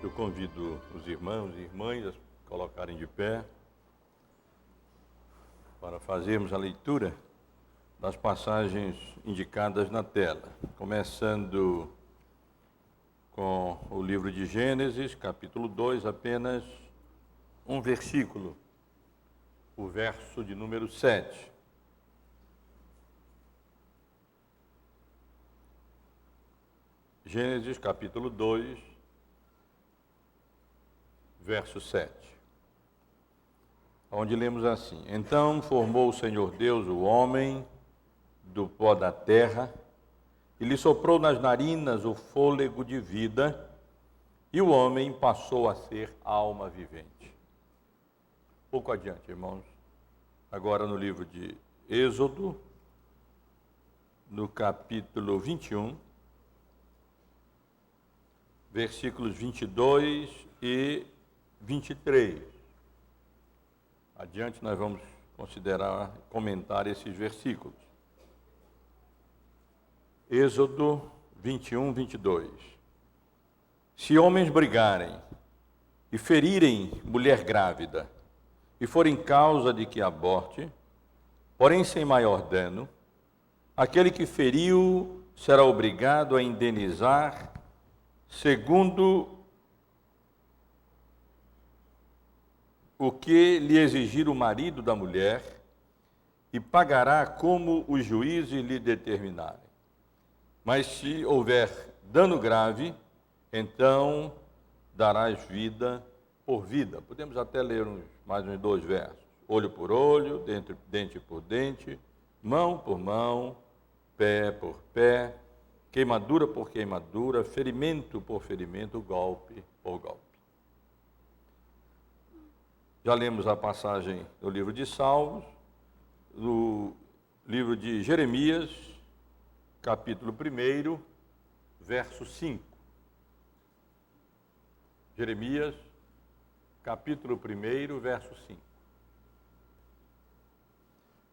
Eu convido os irmãos e irmãs a colocarem de pé para fazermos a leitura das passagens indicadas na tela, começando com o livro de Gênesis, capítulo 2, apenas um versículo, o verso de número 7. Gênesis, capítulo 2, verso 7, onde lemos assim: Então formou o Senhor Deus o homem do pó da terra, e lhe soprou nas narinas o fôlego de vida, e o homem passou a ser alma vivente. Pouco adiante, irmãos, agora no livro de Êxodo, no capítulo 21, versículos 22 e 23. Adiante nós vamos considerar, comentar esses versículos. Êxodo 21, 22. Se homens brigarem e ferirem mulher grávida e forem causa de que aborte, porém sem maior dano, aquele que feriu será obrigado a indenizar segundo o que lhe exigir o marido da mulher, e pagará como os juízes lhe determinarem. Mas se houver dano grave, então darás vida por vida. Podemos até ler mais uns 2 versos. Olho por olho, dente por dente, mão por mão, pé por pé, queimadura por queimadura, ferimento por ferimento, golpe por golpe. Já lemos a passagem do livro de Salmos, do livro de Jeremias, capítulo 1, verso 5. Jeremias, capítulo 1, verso 5.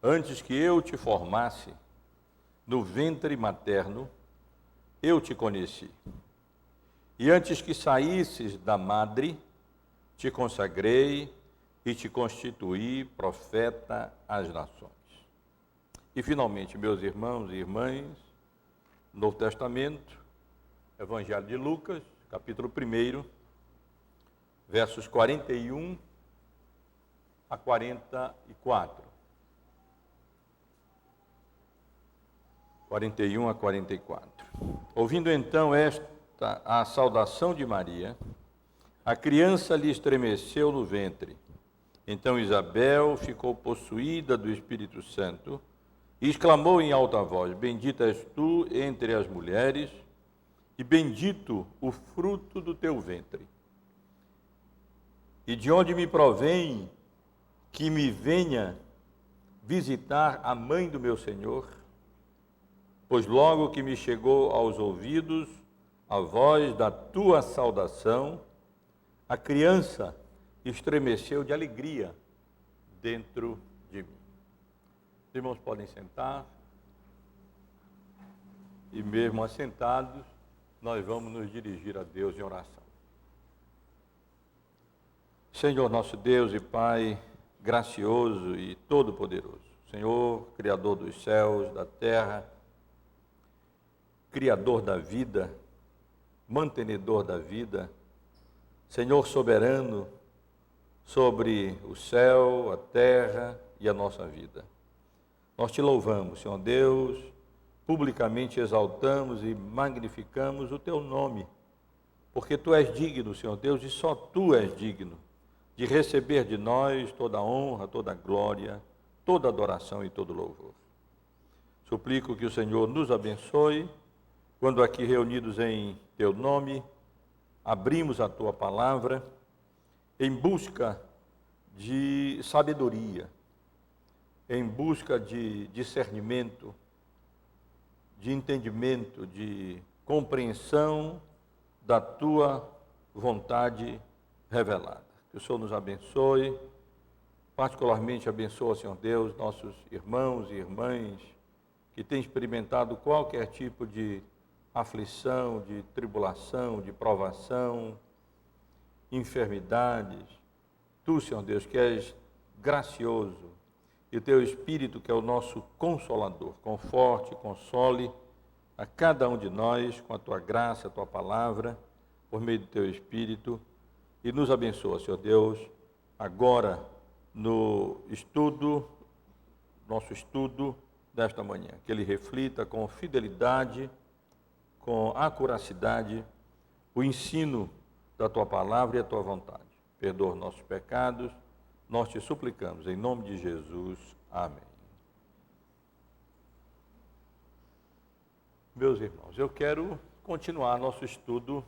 Antes que eu te formasse no ventre materno, eu te conheci. E antes que saísses da madre, te consagrei e te constituí profeta às nações. E finalmente, meus irmãos e irmãs, Novo Testamento, Evangelho de Lucas, capítulo 1, versos 41 a 44. 41 a 44. Ouvindo então a saudação de Maria, a criança lhe estremeceu no ventre. Então Isabel ficou possuída do Espírito Santo e exclamou em alta voz: Bendita és tu entre as mulheres, e bendito o fruto do teu ventre. E de onde me provém que me venha visitar a mãe do meu Senhor? Pois logo que me chegou aos ouvidos a voz da tua saudação, a criança estremeceu de alegria dentro de mim. Os irmãos podem sentar, e mesmo assentados, nós vamos nos dirigir a Deus em oração. Senhor nosso Deus e Pai, gracioso e todo-poderoso, Senhor, Criador dos céus, da terra, Criador da vida, mantenedor da vida, Senhor soberano sobre o céu, a terra e a nossa vida. Nós te louvamos, Senhor Deus, publicamente exaltamos e magnificamos o teu nome, porque tu és digno, Senhor Deus, e só tu és digno de receber de nós toda a honra, toda a glória, toda a adoração e todo o louvor. Suplico que o Senhor nos abençoe, quando aqui reunidos em teu nome, abrimos a tua palavra em busca de sabedoria, em busca de discernimento, de entendimento, de compreensão da tua vontade revelada. Que o Senhor nos abençoe, particularmente abençoa, Senhor Deus, nossos irmãos e irmãs que têm experimentado qualquer tipo de aflição, de tribulação, de provação, enfermidades. Tu, Senhor Deus, que és gracioso, e o teu Espírito, que é o nosso Consolador, conforte, console a cada um de nós com a tua graça, a tua palavra, por meio do teu Espírito, e nos abençoa, Senhor Deus, agora no nosso estudo desta manhã, que ele reflita com fidelidade, com acuracidade, o ensino da tua palavra e a tua vontade. Perdoa os nossos pecados, nós te suplicamos, em nome de Jesus. Amém. Meus irmãos, eu quero continuar nosso estudo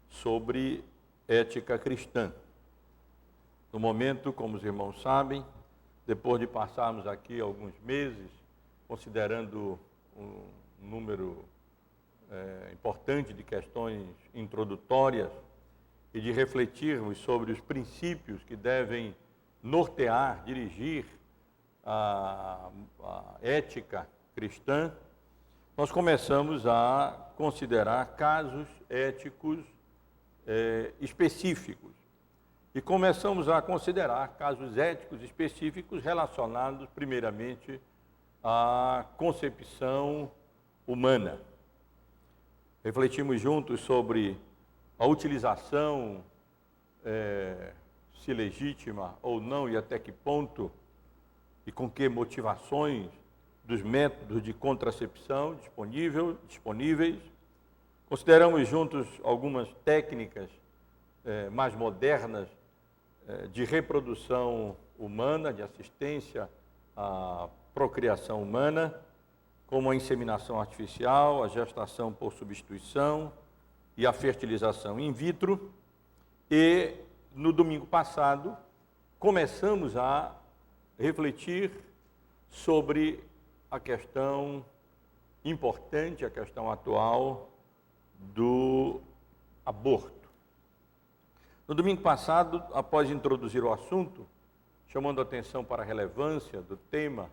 sobre ética cristã. No momento, como os irmãos sabem, depois de passarmos aqui alguns meses, considerando um número importante de questões introdutórias e de refletirmos sobre os princípios que devem nortear, dirigir a ética cristã, nós começamos a considerar casos éticos específicos. E começamos a considerar casos éticos específicos relacionados, primeiramente, à concepção humana. Refletimos juntos sobre a utilização, se legítima ou não, e até que ponto, e com que motivações, dos métodos de contracepção disponíveis. Consideramos juntos algumas técnicas mais modernas de reprodução humana, de assistência à procriação humana, como a inseminação artificial, a gestação por substituição e a fertilização in vitro. E no domingo passado começamos a refletir sobre a questão importante, a questão atual do aborto. No domingo passado, após introduzir o assunto, chamando a atenção para a relevância do tema,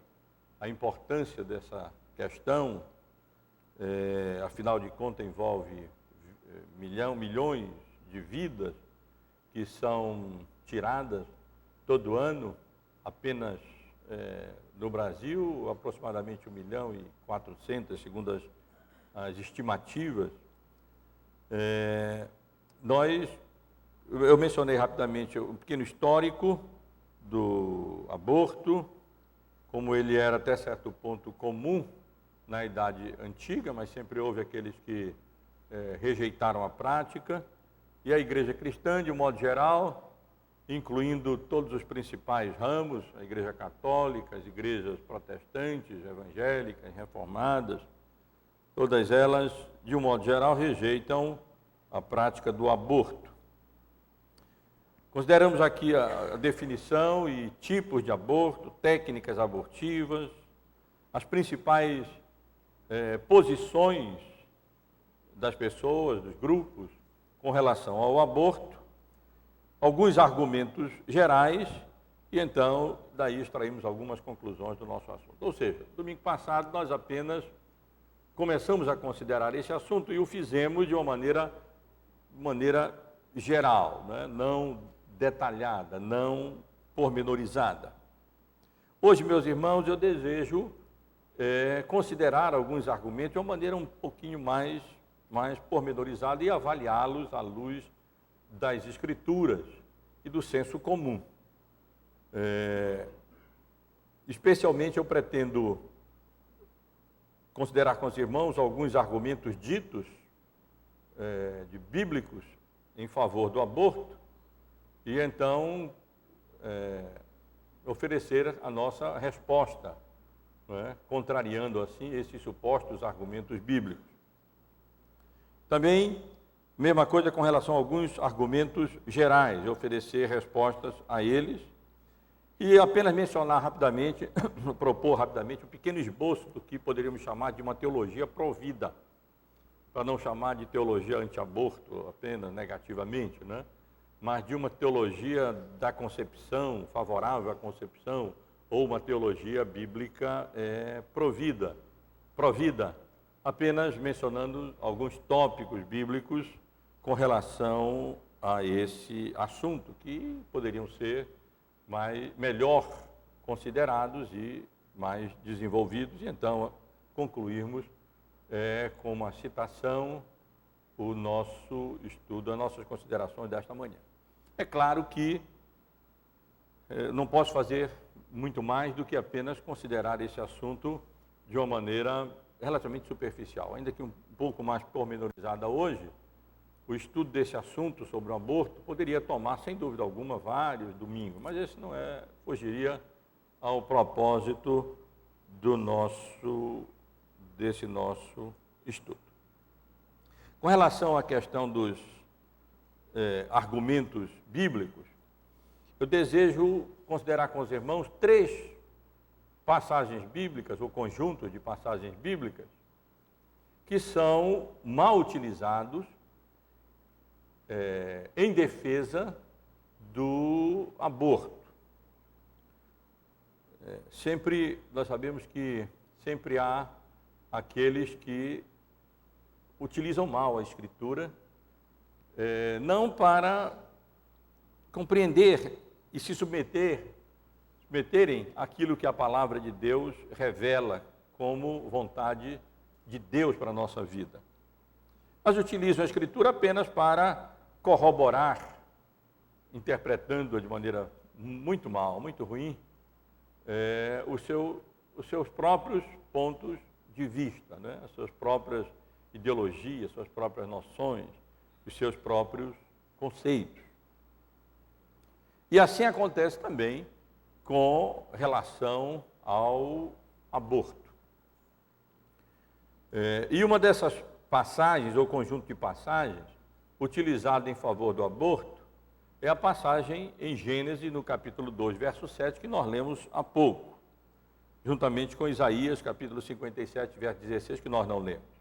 a importância dessa questão, afinal de contas envolve milhões de vidas que são tiradas todo ano, apenas no Brasil, aproximadamente 1.400.000, segundo as estimativas. Eu mencionei rapidamente um pequeno histórico do aborto, como ele era até certo ponto comum na Idade Antiga, mas sempre houve aqueles que rejeitaram a prática, e a Igreja Cristã, de um modo geral, incluindo todos os principais ramos, a Igreja Católica, as igrejas protestantes, evangélicas, reformadas, todas elas, de um modo geral, rejeitam a prática do aborto. Consideramos aqui a definição e tipos de aborto, técnicas abortivas, as principais posições das pessoas, dos grupos, com relação ao aborto, alguns argumentos gerais, e então, daí extraímos algumas conclusões do nosso assunto. Ou seja, domingo passado nós apenas começamos a considerar esse assunto e o fizemos de uma maneira geral, né? Não detalhada, não pormenorizada. Hoje, meus irmãos, eu desejo considerar alguns argumentos de uma maneira um pouquinho mais pormenorizada e avaliá-los à luz das Escrituras e do senso comum. Especialmente eu pretendo considerar com os irmãos alguns argumentos ditos de bíblicos em favor do aborto e então oferecer a nossa resposta, não é? Contrariando assim esses supostos argumentos bíblicos. Também, mesma coisa com relação a alguns argumentos gerais, oferecer respostas a eles e apenas mencionar rapidamente, propor rapidamente um pequeno esboço do que poderíamos chamar de uma teologia provida, para não chamar de teologia anti-aborto apenas negativamente, né? Mas de uma teologia da concepção, favorável à concepção, ou uma teologia bíblica provida, apenas mencionando alguns tópicos bíblicos com relação a esse assunto, que poderiam ser melhor considerados e mais desenvolvidos, e então concluirmos com uma citação o nosso estudo, as nossas considerações desta manhã. É claro que não posso fazer muito mais do que apenas considerar esse assunto de uma maneira relativamente superficial, ainda que um pouco mais pormenorizada hoje. O estudo desse assunto sobre o aborto poderia tomar, sem dúvida alguma, vários domingos, mas esse não fugiria ao propósito desse nosso estudo. Com relação à questão dos argumentos bíblicos, eu desejo considerar com os irmãos 3 passagens bíblicas, ou conjuntos de passagens bíblicas, que são mal utilizados em defesa do aborto. Nós sabemos que sempre há aqueles que utilizam mal a Escritura, não para compreender e se submeterem àquilo que a palavra de Deus revela como vontade de Deus para a nossa vida, mas utilizam a Escritura apenas para corroborar, interpretando-a de maneira muito mal, muito ruim, os seus próprios pontos de vista, né? As suas próprias ideologias, suas próprias noções, os seus próprios conceitos. E assim acontece também com relação ao aborto. E uma dessas passagens, ou conjunto de passagens, utilizada em favor do aborto, é a passagem em Gênesis, no capítulo 2, verso 7, que nós lemos há pouco, juntamente com Isaías, capítulo 57, verso 16, que nós não lemos.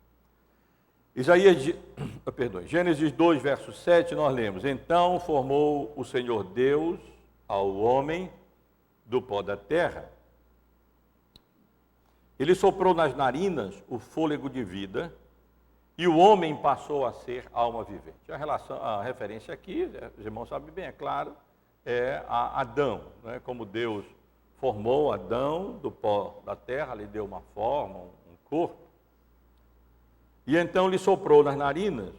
Gênesis 2, verso 7, nós lemos: Então formou o Senhor Deus ao homem do pó da terra. Ele soprou nas narinas o fôlego de vida, e o homem passou a ser alma vivente. A referência aqui, os irmãos sabem bem, é claro, é a Adão, né? Como Deus formou Adão do pó da terra, lhe deu uma forma, um corpo, e então lhe soprou nas narinas,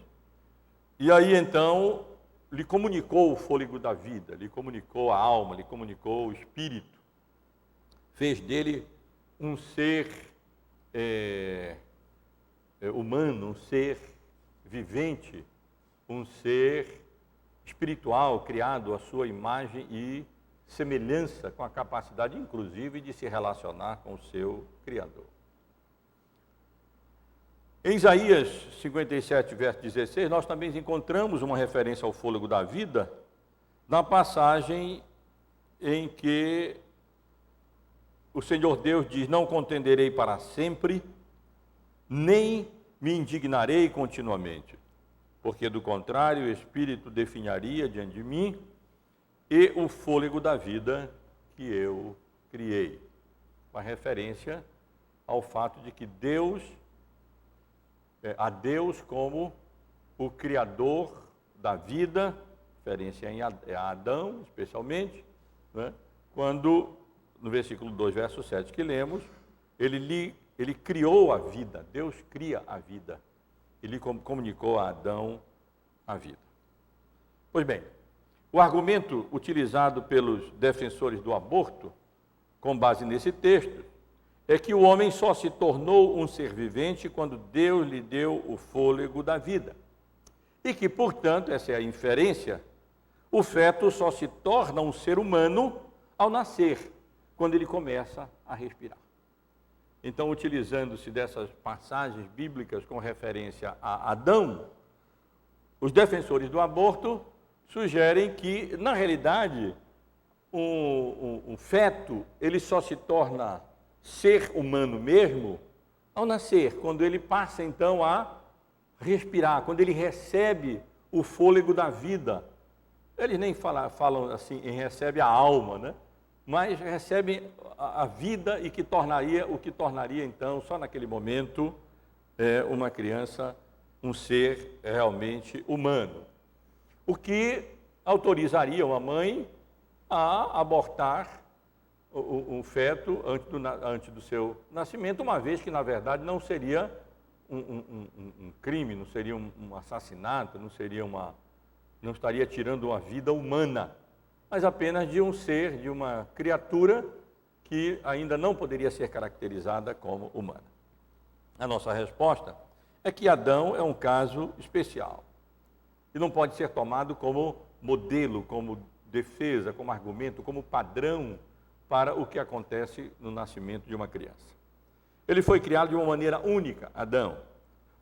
e aí então lhe comunicou o fôlego da vida, lhe comunicou a alma, lhe comunicou o espírito, fez dele um ser humano, um ser vivente, um ser espiritual, criado à sua imagem e semelhança, com a capacidade, inclusive, de se relacionar com o seu Criador. Em Isaías 57, verso 16, nós também encontramos uma referência ao fôlego da vida, na passagem em que o Senhor Deus diz: Não contenderei para sempre, nem me indignarei continuamente, porque do contrário o Espírito definharia diante de mim e o fôlego da vida que eu criei. Uma referência ao fato de que a Deus como o Criador da vida, referência a Adão especialmente, né? Quando, no versículo 2, verso 7 que lemos, ele criou a vida, Deus cria a vida, ele comunicou a Adão a vida. Pois bem, o argumento utilizado pelos defensores do aborto, com base nesse texto, é que o homem só se tornou um ser vivente quando Deus lhe deu o fôlego da vida. E que, portanto, essa é a inferência, o feto só se torna um ser humano ao nascer, quando ele começa a respirar. Então, utilizando-se dessas passagens bíblicas com referência a Adão, os defensores do aborto sugerem que, na realidade, um feto ele só se torna ser humano mesmo ao nascer, quando ele passa então a respirar, quando ele recebe o fôlego da vida. Eles nem falam assim em recebe a alma, né? Mas recebe a vida e o que tornaria então, só naquele momento, uma criança, um ser realmente humano. o que autorizaria uma mãe a abortar um feto antes do seu nascimento, uma vez que, na verdade, não seria um crime, não seria um assassinato, não estaria tirando uma vida humana, mas apenas de um ser, de uma criatura que ainda não poderia ser caracterizada como humana. A nossa resposta é que Adão é um caso especial e não pode ser tomado como modelo, como defesa, como argumento, como padrão para o que acontece no nascimento de uma criança. Ele foi criado de uma maneira única, Adão.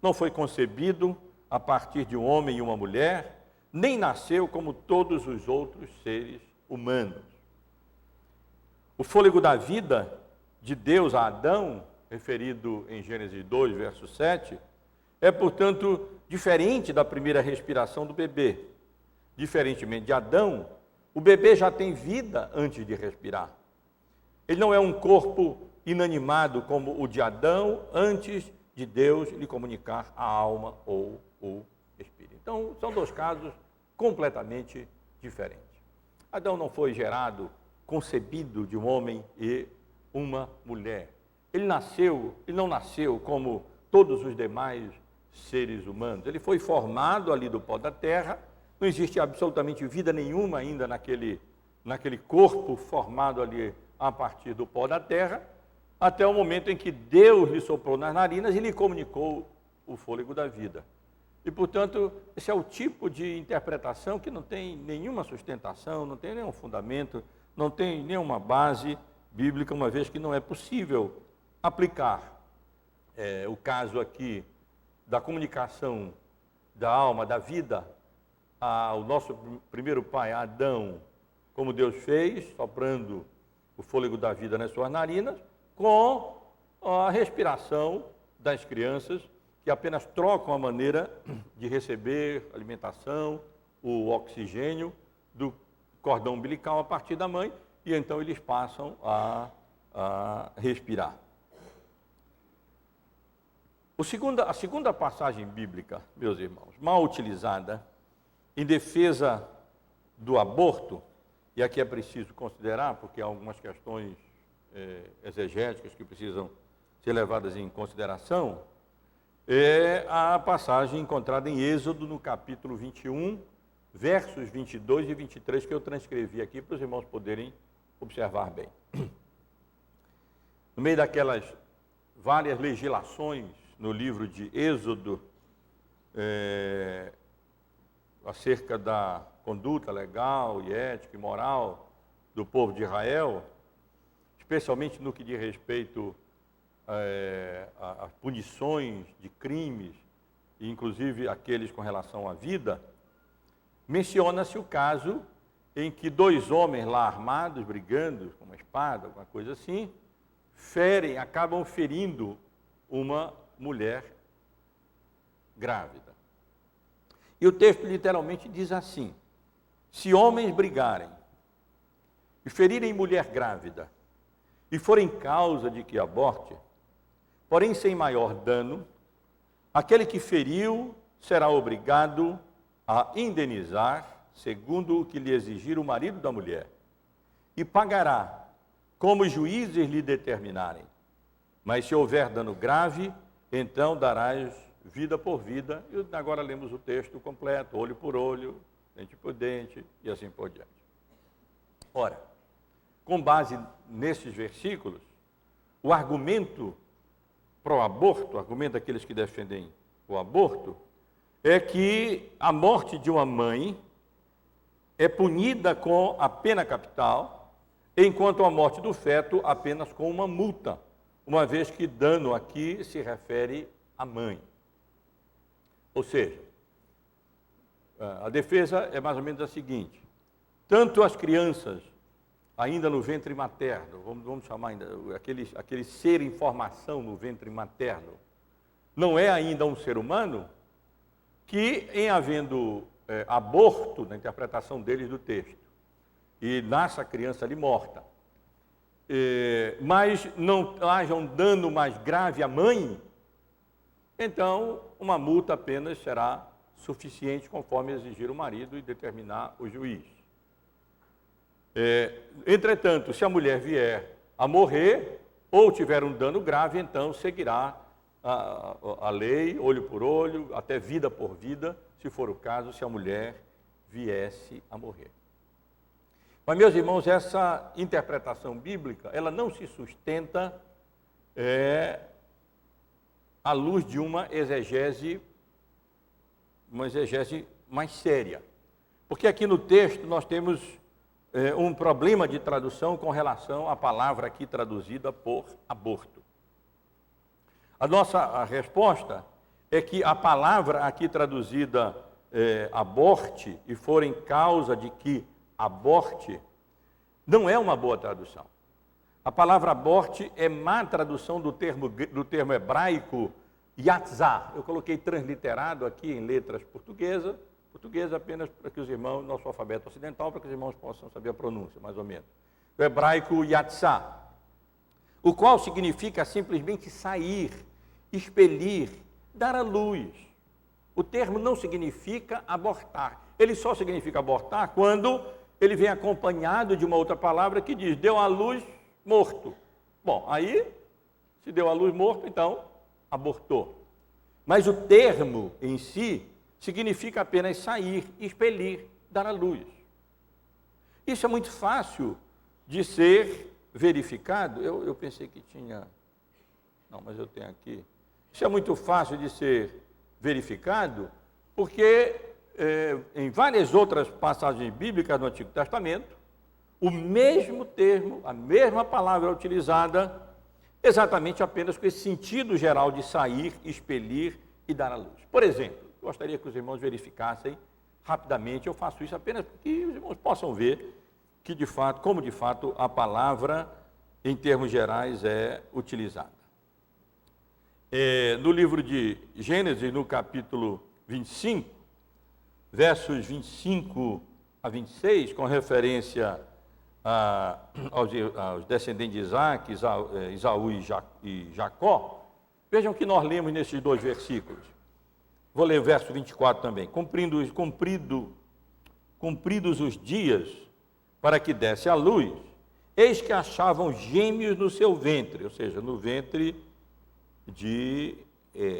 Não foi concebido a partir de um homem e uma mulher, nem nasceu como todos os outros seres humanos. O fôlego da vida de Deus a Adão, referido em Gênesis 2, verso 7, é, portanto, diferente da primeira respiração do bebê. Diferentemente de Adão, o bebê já tem vida antes de respirar. Ele não é um corpo inanimado como o de Adão, antes de Deus lhe comunicar a alma ou o espírito. Então, são dois casos completamente diferentes. Adão não foi gerado, concebido de um homem e uma mulher. Ele não nasceu como todos os demais seres humanos. Ele foi formado ali do pó da terra, não existe absolutamente vida nenhuma ainda naquele corpo formado ali a partir do pó da terra, até o momento em que Deus lhe soprou nas narinas e lhe comunicou o fôlego da vida. E, portanto, esse é o tipo de interpretação que não tem nenhuma sustentação, não tem nenhum fundamento, não tem nenhuma base bíblica, uma vez que não é possível aplicar o caso aqui da comunicação da alma, da vida, ao nosso primeiro pai, Adão, como Deus fez, soprando o fôlego da vida nas suas narinas, com a respiração das crianças, que apenas trocam a maneira de receber alimentação, o oxigênio do cordão umbilical a partir da mãe, e então eles passam a respirar. A segunda passagem bíblica, meus irmãos, mal utilizada em defesa do aborto, e aqui é preciso considerar, porque há algumas questões exegéticas que precisam ser levadas em consideração, é a passagem encontrada em Êxodo, no capítulo 21, versos 22 e 23, que eu transcrevi aqui para os irmãos poderem observar bem. No meio daquelas várias legislações no livro de Êxodo, acerca da conduta legal e ética e moral do povo de Israel, especialmente no que diz respeito às punições de crimes, e inclusive aqueles com relação à vida, menciona-se o caso em que dois homens lá armados, brigando com uma espada, alguma coisa assim, acabam ferindo uma mulher grávida. E o texto literalmente diz assim: se homens brigarem e ferirem mulher grávida, e forem causa de que aborte, porém sem maior dano, aquele que feriu será obrigado a indenizar, segundo o que lhe exigir o marido da mulher, e pagará, como os juízes lhe determinarem. Mas se houver dano grave, então darás vida por vida. E agora lemos o texto completo, olho por olho, dente por dente, e assim por diante. Ora, com base nesses versículos, o argumento pró-aborto, o argumento daqueles que defendem o aborto, é que a morte de uma mãe é punida com a pena capital, enquanto a morte do feto apenas com uma multa, uma vez que dano aqui se refere à mãe. Ou seja, a defesa é mais ou menos a seguinte: tanto as crianças ainda no ventre materno, vamos chamar ainda, aquele ser em formação no ventre materno, não é ainda um ser humano, que em havendo aborto, na interpretação deles do texto, e nasce a criança ali morta, mas não haja um dano mais grave à mãe, então uma multa apenas será suficiente conforme exigir o marido e determinar o juiz. Entretanto, se a mulher vier a morrer ou tiver um dano grave, então seguirá a lei, olho por olho, até vida por vida, se for o caso, se a mulher viesse a morrer. Mas, meus irmãos, essa interpretação bíblica, ela não se sustenta à luz de uma exegese mais séria. Porque aqui no texto nós temos um problema de tradução com relação à palavra aqui traduzida por aborto. A nossa resposta é que a palavra aqui traduzida aborte, e for em causa de que aborte, não é uma boa tradução. A palavra aborte é má tradução do termo hebraico yatzá. Eu coloquei transliterado aqui em letras portuguesas apenas para que os irmãos, nosso alfabeto ocidental, para que os irmãos possam saber a pronúncia, mais ou menos. O hebraico yatzá, o qual significa simplesmente sair, expelir, dar à luz. O termo não significa abortar. Ele só significa abortar quando ele vem acompanhado de uma outra palavra que diz, deu à luz morto. Bom, aí, se deu à luz morto, então, abortou. Mas o termo em si significa apenas sair, expelir, dar à luz. Isso é muito fácil de ser verificado. Eu pensei que tinha... Não, mas eu tenho aqui. Isso é muito fácil de ser verificado, porque em várias outras passagens bíblicas do Antigo Testamento, o mesmo termo, a mesma palavra é utilizada exatamente apenas com esse sentido geral de sair, expelir e dar à luz. Por exemplo, gostaria que os irmãos verificassem rapidamente, eu faço isso apenas para que os irmãos possam ver que de fato, como de fato a palavra em termos gerais é utilizada. No livro de Gênesis, no capítulo 25, versos 25 a 26, com referência aos descendentes de Isaac, Esaú e Jacó, vejam que nós lemos nesses dois versículos. Vou ler o verso 24 também. Cumpridos os dias para que desse à luz, eis que achavam gêmeos no seu ventre, ou seja, no ventre de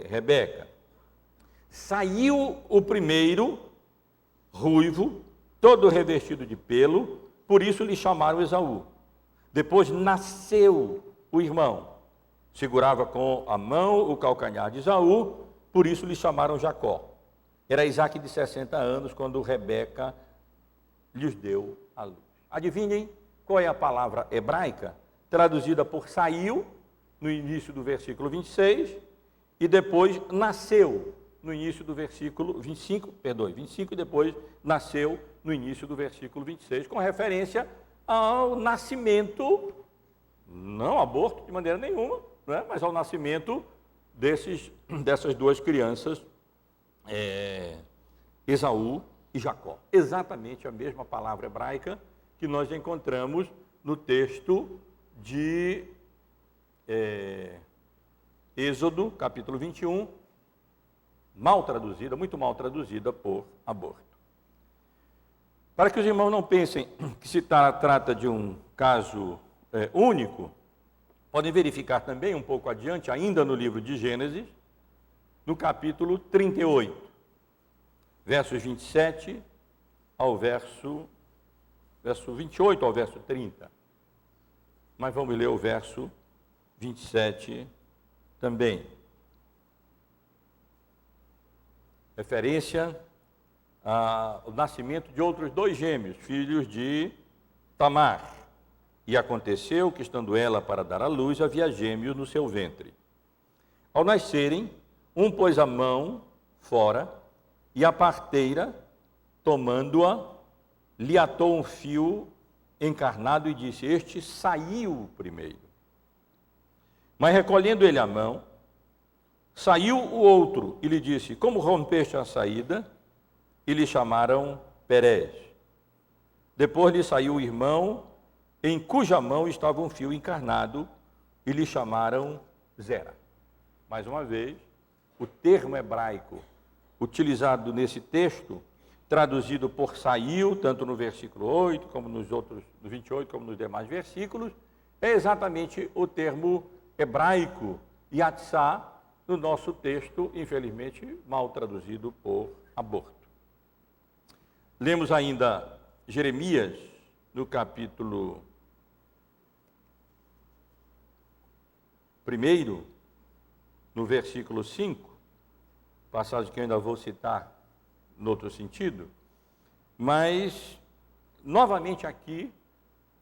Rebeca. Saiu o primeiro, ruivo, todo revestido de pelo, por isso lhe chamaram Esaú. Depois nasceu o irmão, segurava com a mão o calcanhar de Esaú, por isso lhe chamaram Jacó. Era Isaac de 60 anos quando Rebeca lhes deu a luz. Adivinhem qual é a palavra hebraica traduzida por saiu, no início do versículo 26, e depois nasceu, no início do versículo 25, e depois nasceu no início do versículo 26, com referência ao nascimento, não aborto de maneira nenhuma, né, mas ao nascimento dessas duas crianças, Esaú e Jacó. Exatamente a mesma palavra hebraica que nós encontramos no texto de Êxodo, capítulo 21, muito mal traduzida por aborto. Para que os irmãos não pensem que se trata de um caso único, podem verificar também um pouco adiante, ainda no livro de Gênesis, no capítulo 38, versos 27 ao verso 28 ao verso 30. Mas vamos ler o verso 27 também. Referência ao nascimento de outros dois gêmeos, filhos de Tamar. E aconteceu que, estando ela para dar à luz, havia gêmeos no seu ventre. Ao nascerem, um pôs a mão fora, e a parteira, tomando-a, lhe atou um fio encarnado e disse: este saiu primeiro. Mas recolhendo ele a mão, saiu o outro e lhe disse: como rompeste a saída? E lhe chamaram Perez. Depois lhe saiu o irmão, em cuja mão estava um fio encarnado, e lhe chamaram Zera. Mais uma vez, o termo hebraico utilizado nesse texto, traduzido por saiu, tanto no versículo 8, como nos outros, no 28, como nos demais versículos, é exatamente o termo hebraico, yatsá, no nosso texto, infelizmente, mal traduzido por aborto. Lemos ainda Jeremias, no capítulo 1, no versículo 5, passagem que eu ainda vou citar no outro sentido, mas, novamente aqui,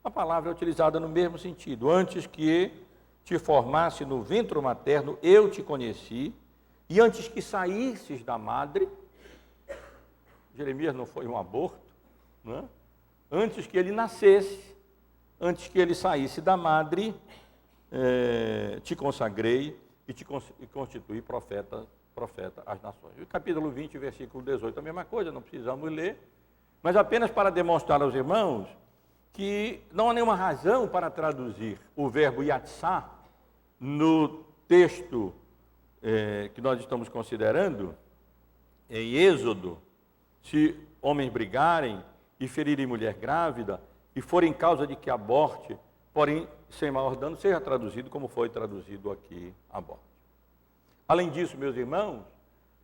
a palavra é utilizada no mesmo sentido. Antes que te formasse no ventre materno, eu te conheci, e antes que saísses da madre, Jeremias não foi um aborto, né? Antes que ele nascesse, antes que ele saísse da madre, te consagrei e te constituí profeta às nações. O capítulo 20, versículo 18, a mesma coisa, não precisamos ler, mas apenas para demonstrar aos irmãos que não há nenhuma razão para traduzir o verbo yatsá no texto que nós estamos considerando, em Êxodo, se homens brigarem e ferirem mulher grávida e forem causa de que aborte, porém sem maior dano, seja traduzido como foi traduzido aqui, aborte. Além disso, meus irmãos,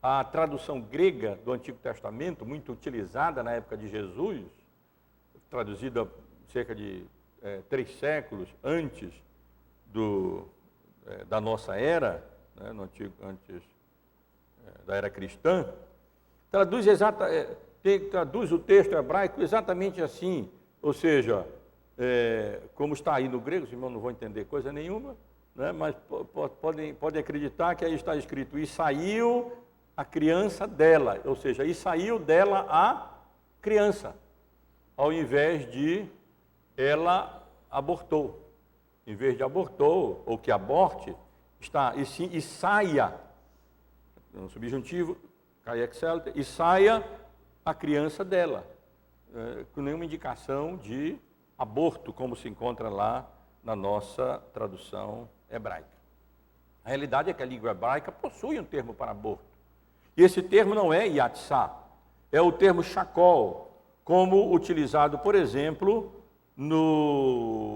a tradução grega do Antigo Testamento, muito utilizada na época de Jesus, traduzida cerca de 3 séculos antes da nossa era, né, antes da era cristã, traduz o texto hebraico exatamente assim, ou seja, como está aí no grego, os irmãos não vão entender coisa nenhuma, né, mas podem acreditar que aí está escrito, e saiu a criança dela, ou seja, e saiu dela a criança, ao invés de ela abortou. Em vez de abortou, ou que aborte, está, e sim, e saia, no subjuntivo, e saia a criança dela, com nenhuma indicação de aborto, como se encontra lá na nossa tradução hebraica. A realidade é que a língua hebraica possui um termo para aborto. E esse termo não é yatsá, é o termo shakol, como utilizado, por exemplo,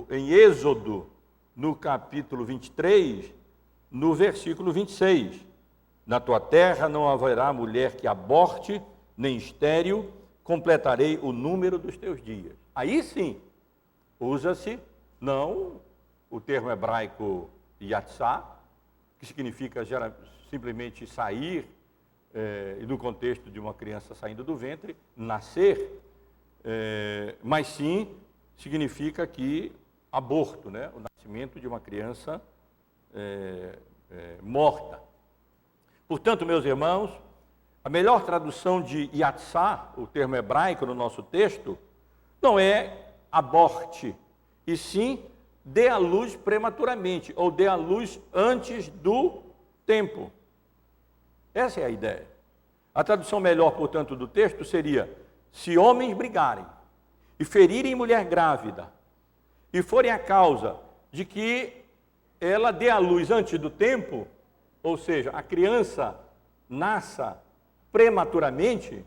em Êxodo, no capítulo 23, no versículo 26. Na tua terra não haverá mulher que aborte, nem estéril, completarei o número dos teus dias. Aí sim, usa-se não o termo hebraico yatsá, que significa simplesmente sair, e no contexto de uma criança saindo do ventre, nascer, mas sim significa que aborto, né? O nascimento de uma criança morta. Portanto, meus irmãos, a melhor tradução de yatsá, o termo hebraico no nosso texto, não é aborte, e sim dê à luz prematuramente, ou dê à luz antes do tempo. Essa é a ideia. A tradução melhor, portanto, do texto seria: se homens brigarem e ferirem mulher grávida, e forem a causa de que ela dê à luz antes do tempo, ou seja, a criança nasça prematuramente,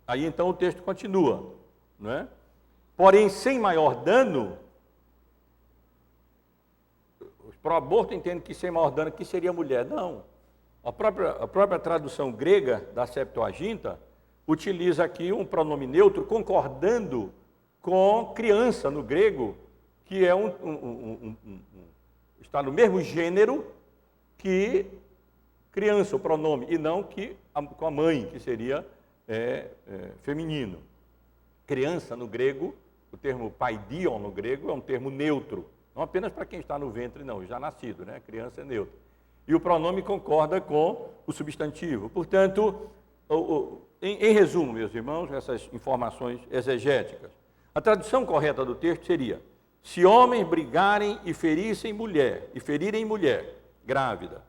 aí então o texto continua, não é? Porém, sem maior dano, os pró-aborto entendem que sem maior dano aqui seria mulher. Não. A própria tradução grega da Septuaginta utiliza aqui um pronome neutro, concordando com criança no grego, que é está no mesmo gênero que criança, o pronome, e não com a mãe, que seria feminino. Criança no grego, o termo paidion no grego é um termo neutro, não apenas para quem está no ventre, não, já nascido, né? Criança é neutro. E o pronome concorda com o substantivo. Portanto, em resumo, meus irmãos, essas informações exegéticas, a tradução correta do texto seria: se homens brigarem e ferirem mulher grávida,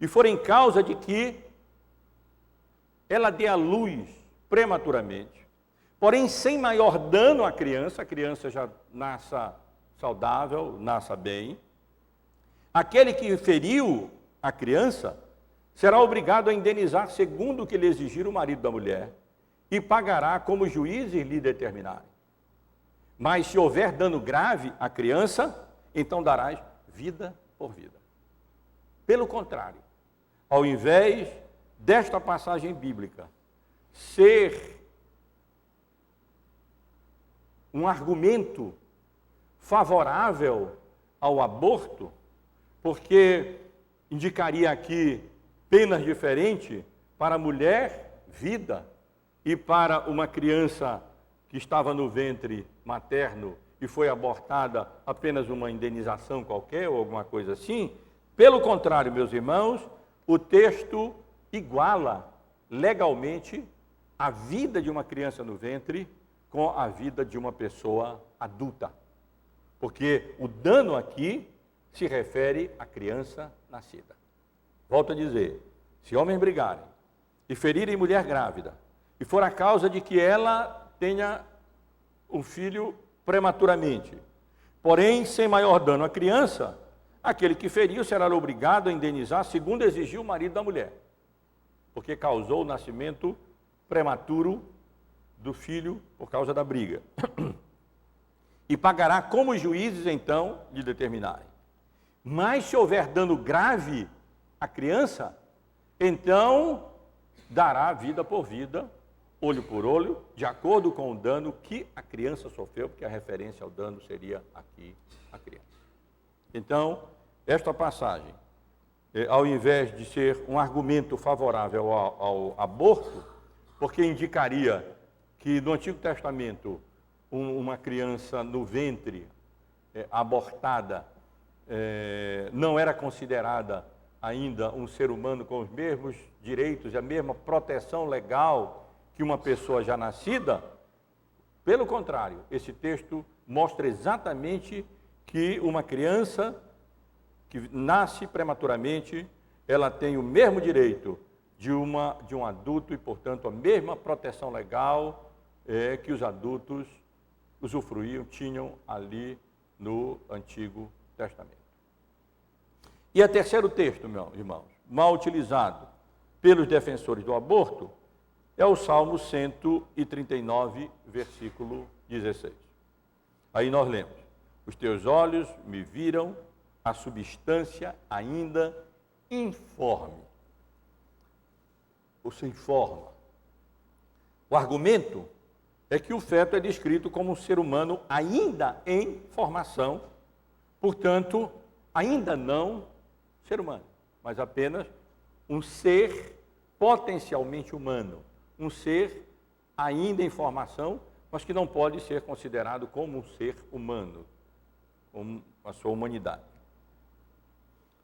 e forem causa de que ela dê à luz prematuramente, porém sem maior dano à criança, a criança já nasça saudável, nasça bem, Aquele que feriu a criança será obrigado a indenizar segundo o que lhe exigir o marido da mulher e pagará como os juízes lhe determinarem. Mas se houver dano grave à criança, então darás vida por vida. Pelo contrário, ao invés desta passagem bíblica ser um argumento favorável ao aborto, porque indicaria aqui penas diferentes para a mulher, vida, e para uma criança que estava no ventre materno e foi abortada, apenas uma indenização qualquer ou alguma coisa assim. Pelo contrário, meus irmãos, o texto iguala legalmente a vida de uma criança no ventre com a vida de uma pessoa adulta. Porque o dano aqui se refere à criança nascida. Volto a dizer, se homens brigarem e ferirem mulher grávida, e for a causa de que ela tenha um filho prematuramente, porém sem maior dano à criança, aquele que feriu será obrigado a indenizar segundo exigiu o marido da mulher, porque causou o nascimento prematuro do filho por causa da briga. E pagará como os juízes então lhe determinarem. Mas se houver dano grave à criança, então dará vida por vida, olho por olho, de acordo com o dano que a criança sofreu, porque a referência ao dano seria aqui a criança. Então, esta passagem, ao invés de ser um argumento favorável ao aborto, porque indicaria que no Antigo Testamento uma criança no ventre abortada não era considerada ainda um ser humano com os mesmos direitos e a mesma proteção legal que uma pessoa já nascida. Pelo contrário, esse texto mostra exatamente que uma criança que nasce prematuramente, ela tem o mesmo direito de um adulto e, portanto, a mesma proteção legal que os adultos usufruíam, tinham ali no Antigo Testamento. E o terceiro texto, meus irmãos, mal utilizado pelos defensores do aborto, é o Salmo 139, versículo 16. Aí nós lemos: os teus olhos me viram a substância ainda informe. Ou se informa. O argumento é que o feto é descrito como um ser humano ainda em formação, portanto, ainda não ser humano, mas apenas um ser potencialmente humano, um ser ainda em formação, mas que não pode ser considerado como um ser humano, com a sua humanidade.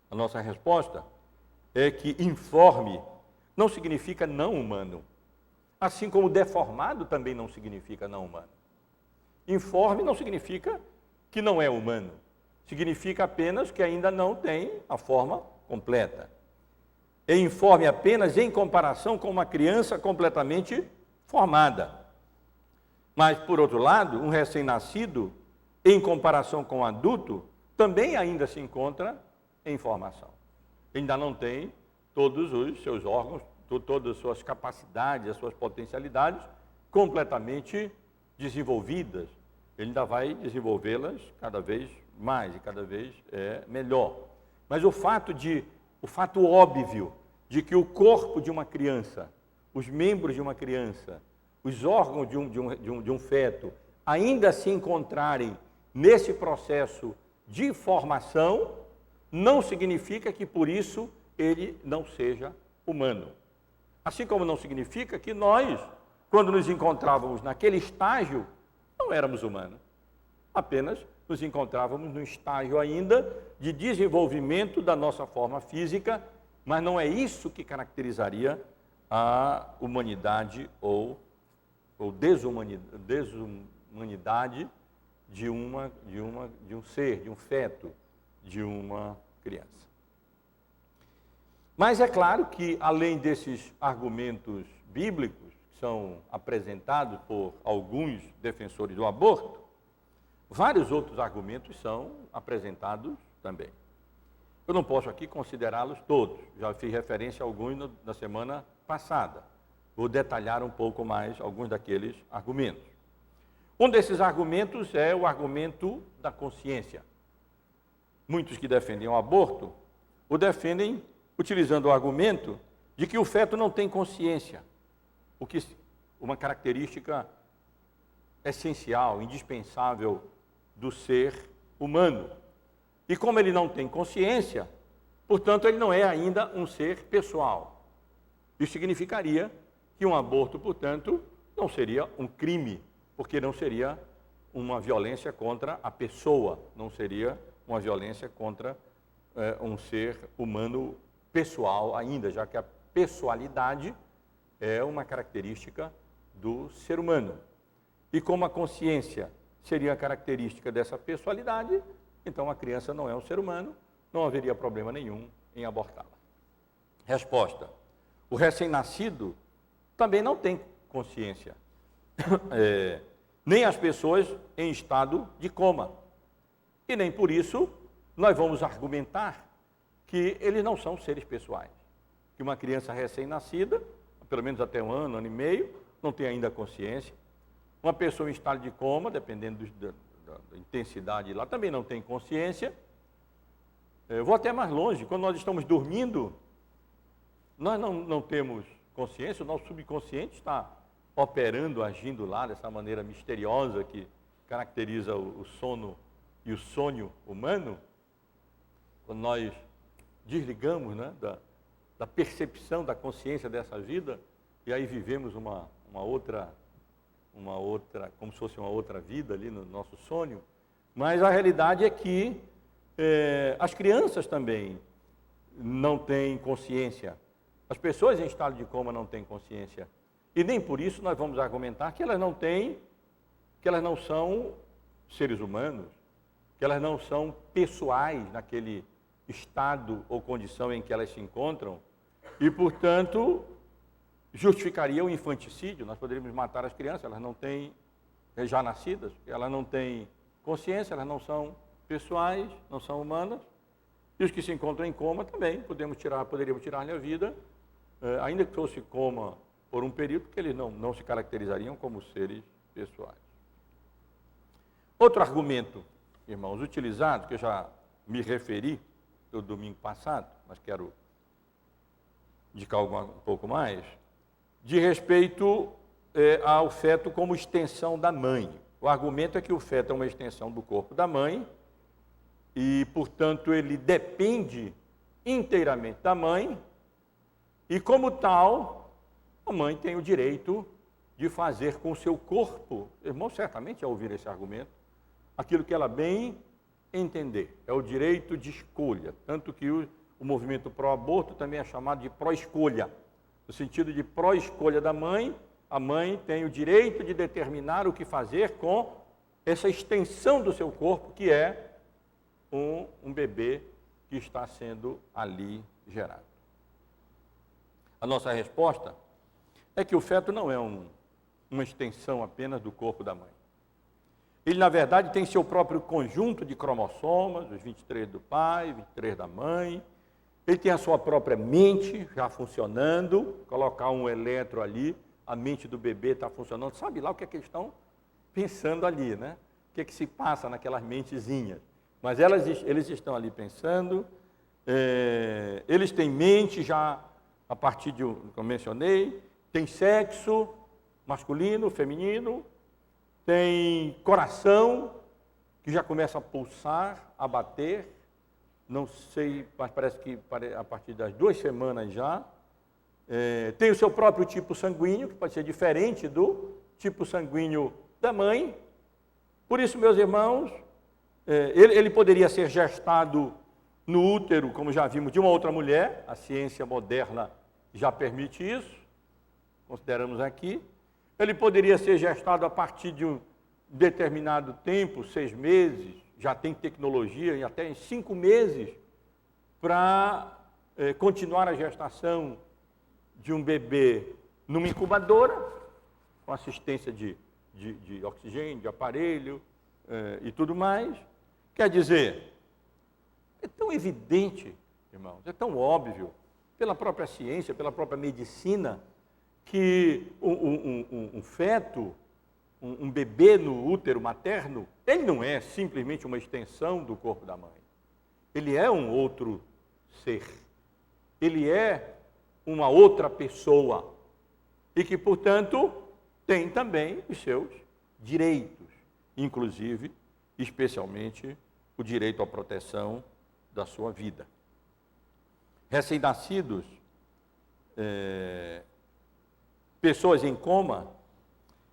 A nossa resposta é que informe não significa não humano, assim como deformado também não significa não humano. Informe não significa que não é humano, significa apenas que ainda não tem a forma completa. É informe apenas em comparação com uma criança completamente formada. Mas, por outro lado, um recém-nascido, em comparação com um adulto, também ainda se encontra em formação. Ainda não tem todos os seus órgãos, todas as suas capacidades, as suas potencialidades completamente desenvolvidas. Ele ainda vai desenvolvê-las cada vez mais e cada vez melhor. Mas o fato óbvio de que o corpo de uma criança, os membros de uma criança, os órgãos de um feto, ainda se encontrarem nesse processo de formação, não significa que por isso ele não seja humano. Assim como não significa que nós, quando nos encontrávamos naquele estágio, não éramos humanos. Apenas nos encontrávamos no estágio ainda de desenvolvimento da nossa forma física, mas não é isso que caracterizaria a humanidade ou desumanidade de um ser, de um feto, de uma criança. Mas é claro que, além desses argumentos bíblicos, que são apresentados por alguns defensores do aborto, vários outros argumentos são apresentados também. Eu não posso aqui considerá-los todos, já fiz referência a alguns na semana passada. Vou detalhar um pouco mais alguns daqueles argumentos. Um desses argumentos é o argumento da consciência. Muitos que defendem o aborto o defendem utilizando o argumento de que o feto não tem consciência, o que uma característica essencial, indispensável do ser humano. E como ele não tem consciência, portanto, ele não é ainda um ser pessoal. Isso significaria que um aborto, portanto, não seria um crime, porque não seria uma violência contra a pessoa, não seria uma violência contra um ser humano pessoal ainda, já que a pessoalidade é uma característica do ser humano. E como a consciência seria a característica dessa pessoalidade, então a criança não é um ser humano, não haveria problema nenhum em abortá-la. Resposta: o recém-nascido também não tem consciência, nem as pessoas em estado de coma. E nem por isso nós vamos argumentar que eles não são seres pessoais. Que uma criança recém-nascida, pelo menos até um ano e meio, não tem ainda consciência. Uma pessoa em estado de coma, dependendo da intensidade lá, também não tem consciência. Eu vou até mais longe, quando nós estamos dormindo, nós não temos consciência, o nosso subconsciente está operando, agindo lá dessa maneira misteriosa que caracteriza o sono e o sonho humano. Quando nós desligamos, né, da percepção da consciência dessa vida, e aí vivemos uma outra, como se fosse uma outra vida ali no nosso sonho. Mas a realidade é que as crianças também não têm consciência. As pessoas em estado de coma não têm consciência. E nem por isso nós vamos argumentar que elas não são seres humanos, que elas não são pessoais naquele estado ou condição em que elas se encontram, e, portanto, justificaria o infanticídio. Nós poderíamos matar as crianças, elas não têm, já nascidas, elas não têm consciência, elas não são pessoais, não são humanas, e os que se encontram em coma também poderíamos tirar-lhe a vida, ainda que fosse coma por um período, porque eles não se caracterizariam como seres pessoais. Outro argumento, irmãos, utilizado, que eu já me referi no domingo passado, mas quero indicar um pouco mais, de respeito ao feto como extensão da mãe. O argumento é que o feto é uma extensão do corpo da mãe e, portanto, ele depende inteiramente da mãe e, como tal, a mãe tem o direito de fazer com o seu corpo, irmão, certamente ao ouvir esse argumento, aquilo que ela bem entender. É o direito de escolha, tanto que o movimento pró-aborto também é chamado de pró-escolha. No sentido de pró-escolha da mãe, a mãe tem o direito de determinar o que fazer com essa extensão do seu corpo, que é um bebê que está sendo ali gerado. A nossa resposta é que o feto não é uma extensão apenas do corpo da mãe. Ele, na verdade, tem seu próprio conjunto de cromossomas, os 23 do pai, 23 da mãe. Ele tem a sua própria mente já funcionando. Colocar um eletro ali, a mente do bebê está funcionando. Sabe lá o que é que eles estão pensando ali, né? O que é que se passa naquelas mentezinhas. Mas eles estão ali pensando. Eles têm mente já a partir de, como eu mencionei, tem sexo masculino, feminino, tem coração, que já começa a pulsar, a bater, não sei, mas parece que a partir das 2 semanas já. Tem o seu próprio tipo sanguíneo, que pode ser diferente do tipo sanguíneo da mãe. Por isso, meus irmãos, ele poderia ser gestado no útero, como já vimos, de uma outra mulher. A ciência moderna já permite isso, consideramos aqui. Ele poderia ser gestado a partir de um determinado tempo, 6 meses, já tem tecnologia, e até em 5 meses, para continuar a gestação de um bebê numa incubadora, com assistência de oxigênio, de aparelho e tudo mais. Quer dizer, É tão evidente, irmãos, é tão óbvio, pela própria ciência, pela própria medicina, que um feto, um bebê no útero materno, ele não é simplesmente uma extensão do corpo da mãe. Ele é um outro ser. Ele é uma outra pessoa. E que, portanto, tem também os seus direitos, inclusive, especialmente, o direito à proteção da sua vida. Recém-nascidos, pessoas em coma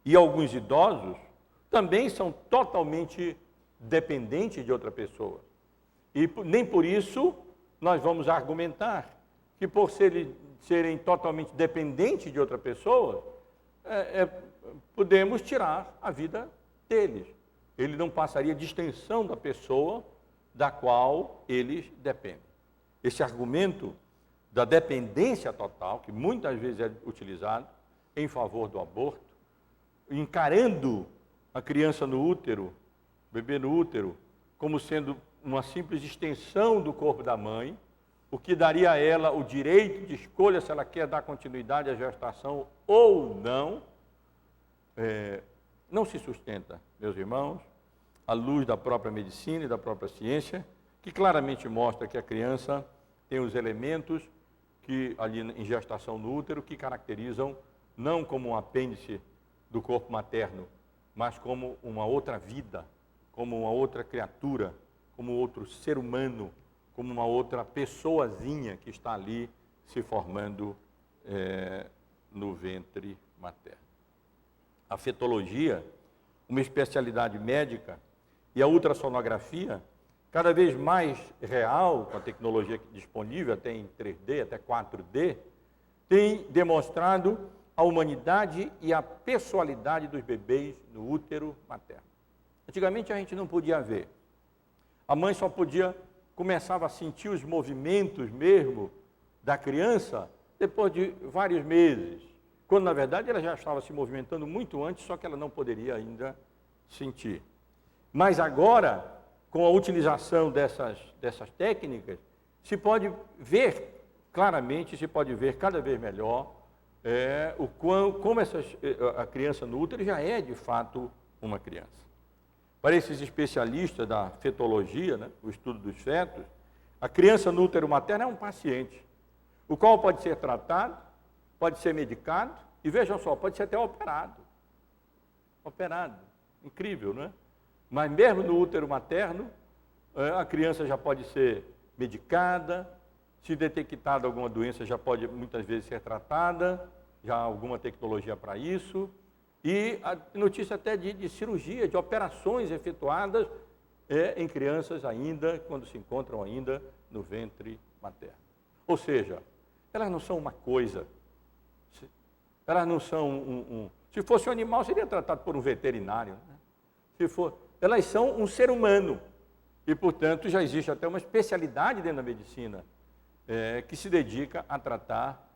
e alguns idosos também são totalmente dependentes de outra pessoa. E nem por isso nós vamos argumentar que por serem totalmente dependentes de outra pessoa, podemos tirar a vida deles. Ele não passaria de extensão da pessoa da qual eles dependem. Esse argumento da dependência total, que muitas vezes é utilizado em favor do aborto, encarando a criança no útero, o bebê no útero, como sendo uma simples extensão do corpo da mãe, o que daria a ela o direito de escolha se ela quer dar continuidade à gestação ou não, não se sustenta, meus irmãos, à luz da própria medicina e da própria ciência, que claramente mostra que a criança tem os elementos que ali em gestação no útero que caracterizam não como um apêndice do corpo materno, mas como uma outra vida, como uma outra criatura, como outro ser humano, como uma outra pessoazinha que está ali se formando no ventre materno. A fetologia, uma especialidade médica, e a ultrassonografia, cada vez mais real, com a tecnologia disponível, até em 3D, até 4D, tem demonstrado a humanidade e a pessoalidade dos bebês no útero materno. Antigamente a gente não podia ver. A mãe só começava a sentir os movimentos mesmo da criança depois de vários meses, quando na verdade ela já estava se movimentando muito antes, só que ela não poderia ainda sentir. Mas agora, com a utilização dessas técnicas, se pode ver claramente, se pode ver cada vez melhor como a criança no útero já é de fato uma criança. Para esses especialistas da fetologia, né, o estudo dos fetos, a criança no útero materno é um paciente, o qual pode ser tratado, pode ser medicado e, vejam só, pode ser até operado. Operado. Incrível, não é? Mas mesmo no útero materno, a criança já pode ser medicada, se detectada alguma doença já pode muitas vezes ser tratada, já há alguma tecnologia para isso, e a notícia até de cirurgia, de operações efetuadas em crianças ainda, quando se encontram ainda no ventre materno. Ou seja, elas não são uma coisa, elas não são se fosse um animal seria tratado por um veterinário, né? Elas são um ser humano, e portanto já existe até uma especialidade dentro da medicina, que se dedica a tratar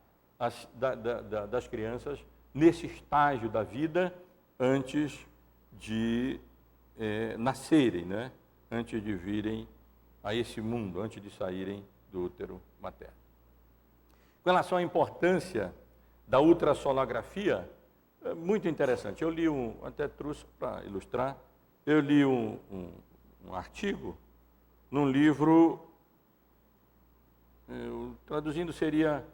das crianças nesse estágio da vida antes de nascerem, né? Antes de virem a esse mundo, antes de saírem do útero materno. Com relação à importância da ultrassonografia, é muito interessante. Eu li até trouxe para ilustrar, eu li um artigo num livro, traduzindo seria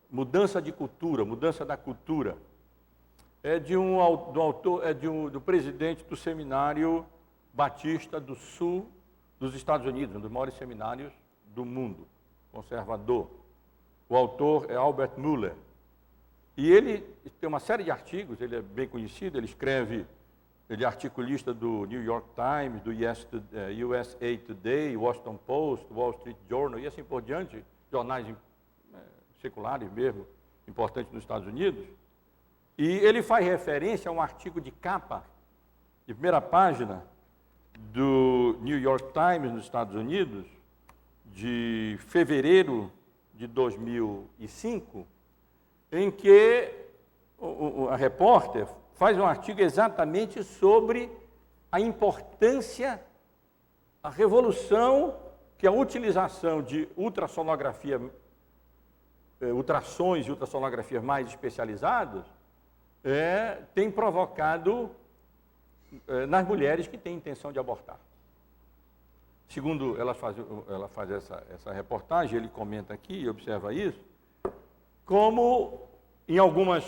Mudança de Cultura, Mudança da Cultura. Do presidente do Seminário Batista do Sul dos Estados Unidos, um dos maiores seminários do mundo, conservador. O autor é Albert Muller. E ele tem uma série de artigos, ele é bem conhecido, ele é articulista do New York Times, do USA Today, Washington Post, Wall Street Journal e assim por diante, jornais seculares mesmo, importantes nos Estados Unidos. E ele faz referência a um artigo de capa, de primeira página, do New York Times, nos Estados Unidos, de fevereiro de 2005, em que a repórter faz um artigo exatamente sobre a importância, a revolução que a utilização de ultrassonografia, ultrassons e ultrassonografias mais especializadas tem provocado nas mulheres que têm intenção de abortar. Segundo ela faz essa reportagem, ele comenta aqui, observa isso, como em algumas,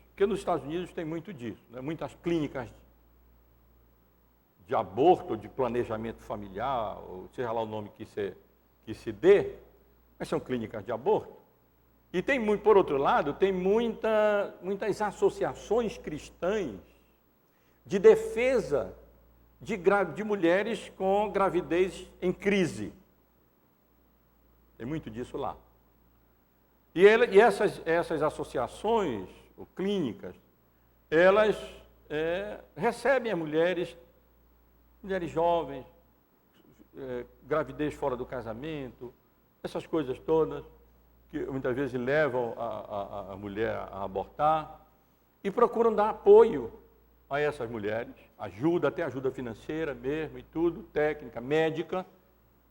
porque nos Estados Unidos tem muito disso, né? Muitas clínicas de aborto, de planejamento familiar, ou seja lá o nome que se dê, mas são clínicas de aborto. E tem muito, por outro lado, tem muitas associações cristãs de defesa de mulheres com gravidez em crise. Tem muito disso lá. E essas associações, ou clínicas, elas recebem as mulheres jovens, gravidez fora do casamento, essas coisas todas, que muitas vezes levam a mulher a abortar, e procuram dar apoio a essas mulheres, até ajuda financeira mesmo e tudo, técnica, médica,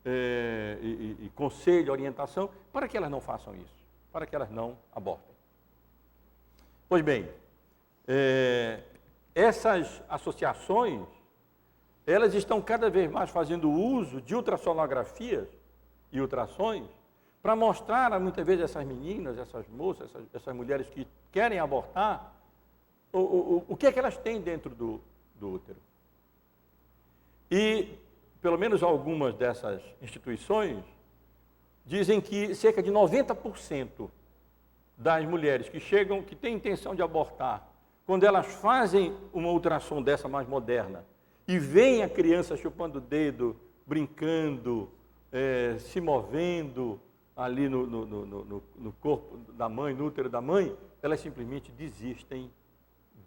e conselho, orientação, para que elas não façam isso, para que elas não abortem. Pois bem, essas associações, elas estão cada vez mais fazendo uso de ultrassonografias e ultrassons para mostrar, muitas vezes, essas meninas, essas moças, essas mulheres que querem abortar, o que é que elas têm dentro do útero. E, pelo menos algumas dessas instituições, dizem que cerca de 90% das mulheres que têm intenção de abortar, quando elas fazem uma ultrassom dessa mais moderna, e veem a criança chupando o dedo, brincando, se movendo ali no corpo da mãe, no útero da mãe, elas simplesmente desistem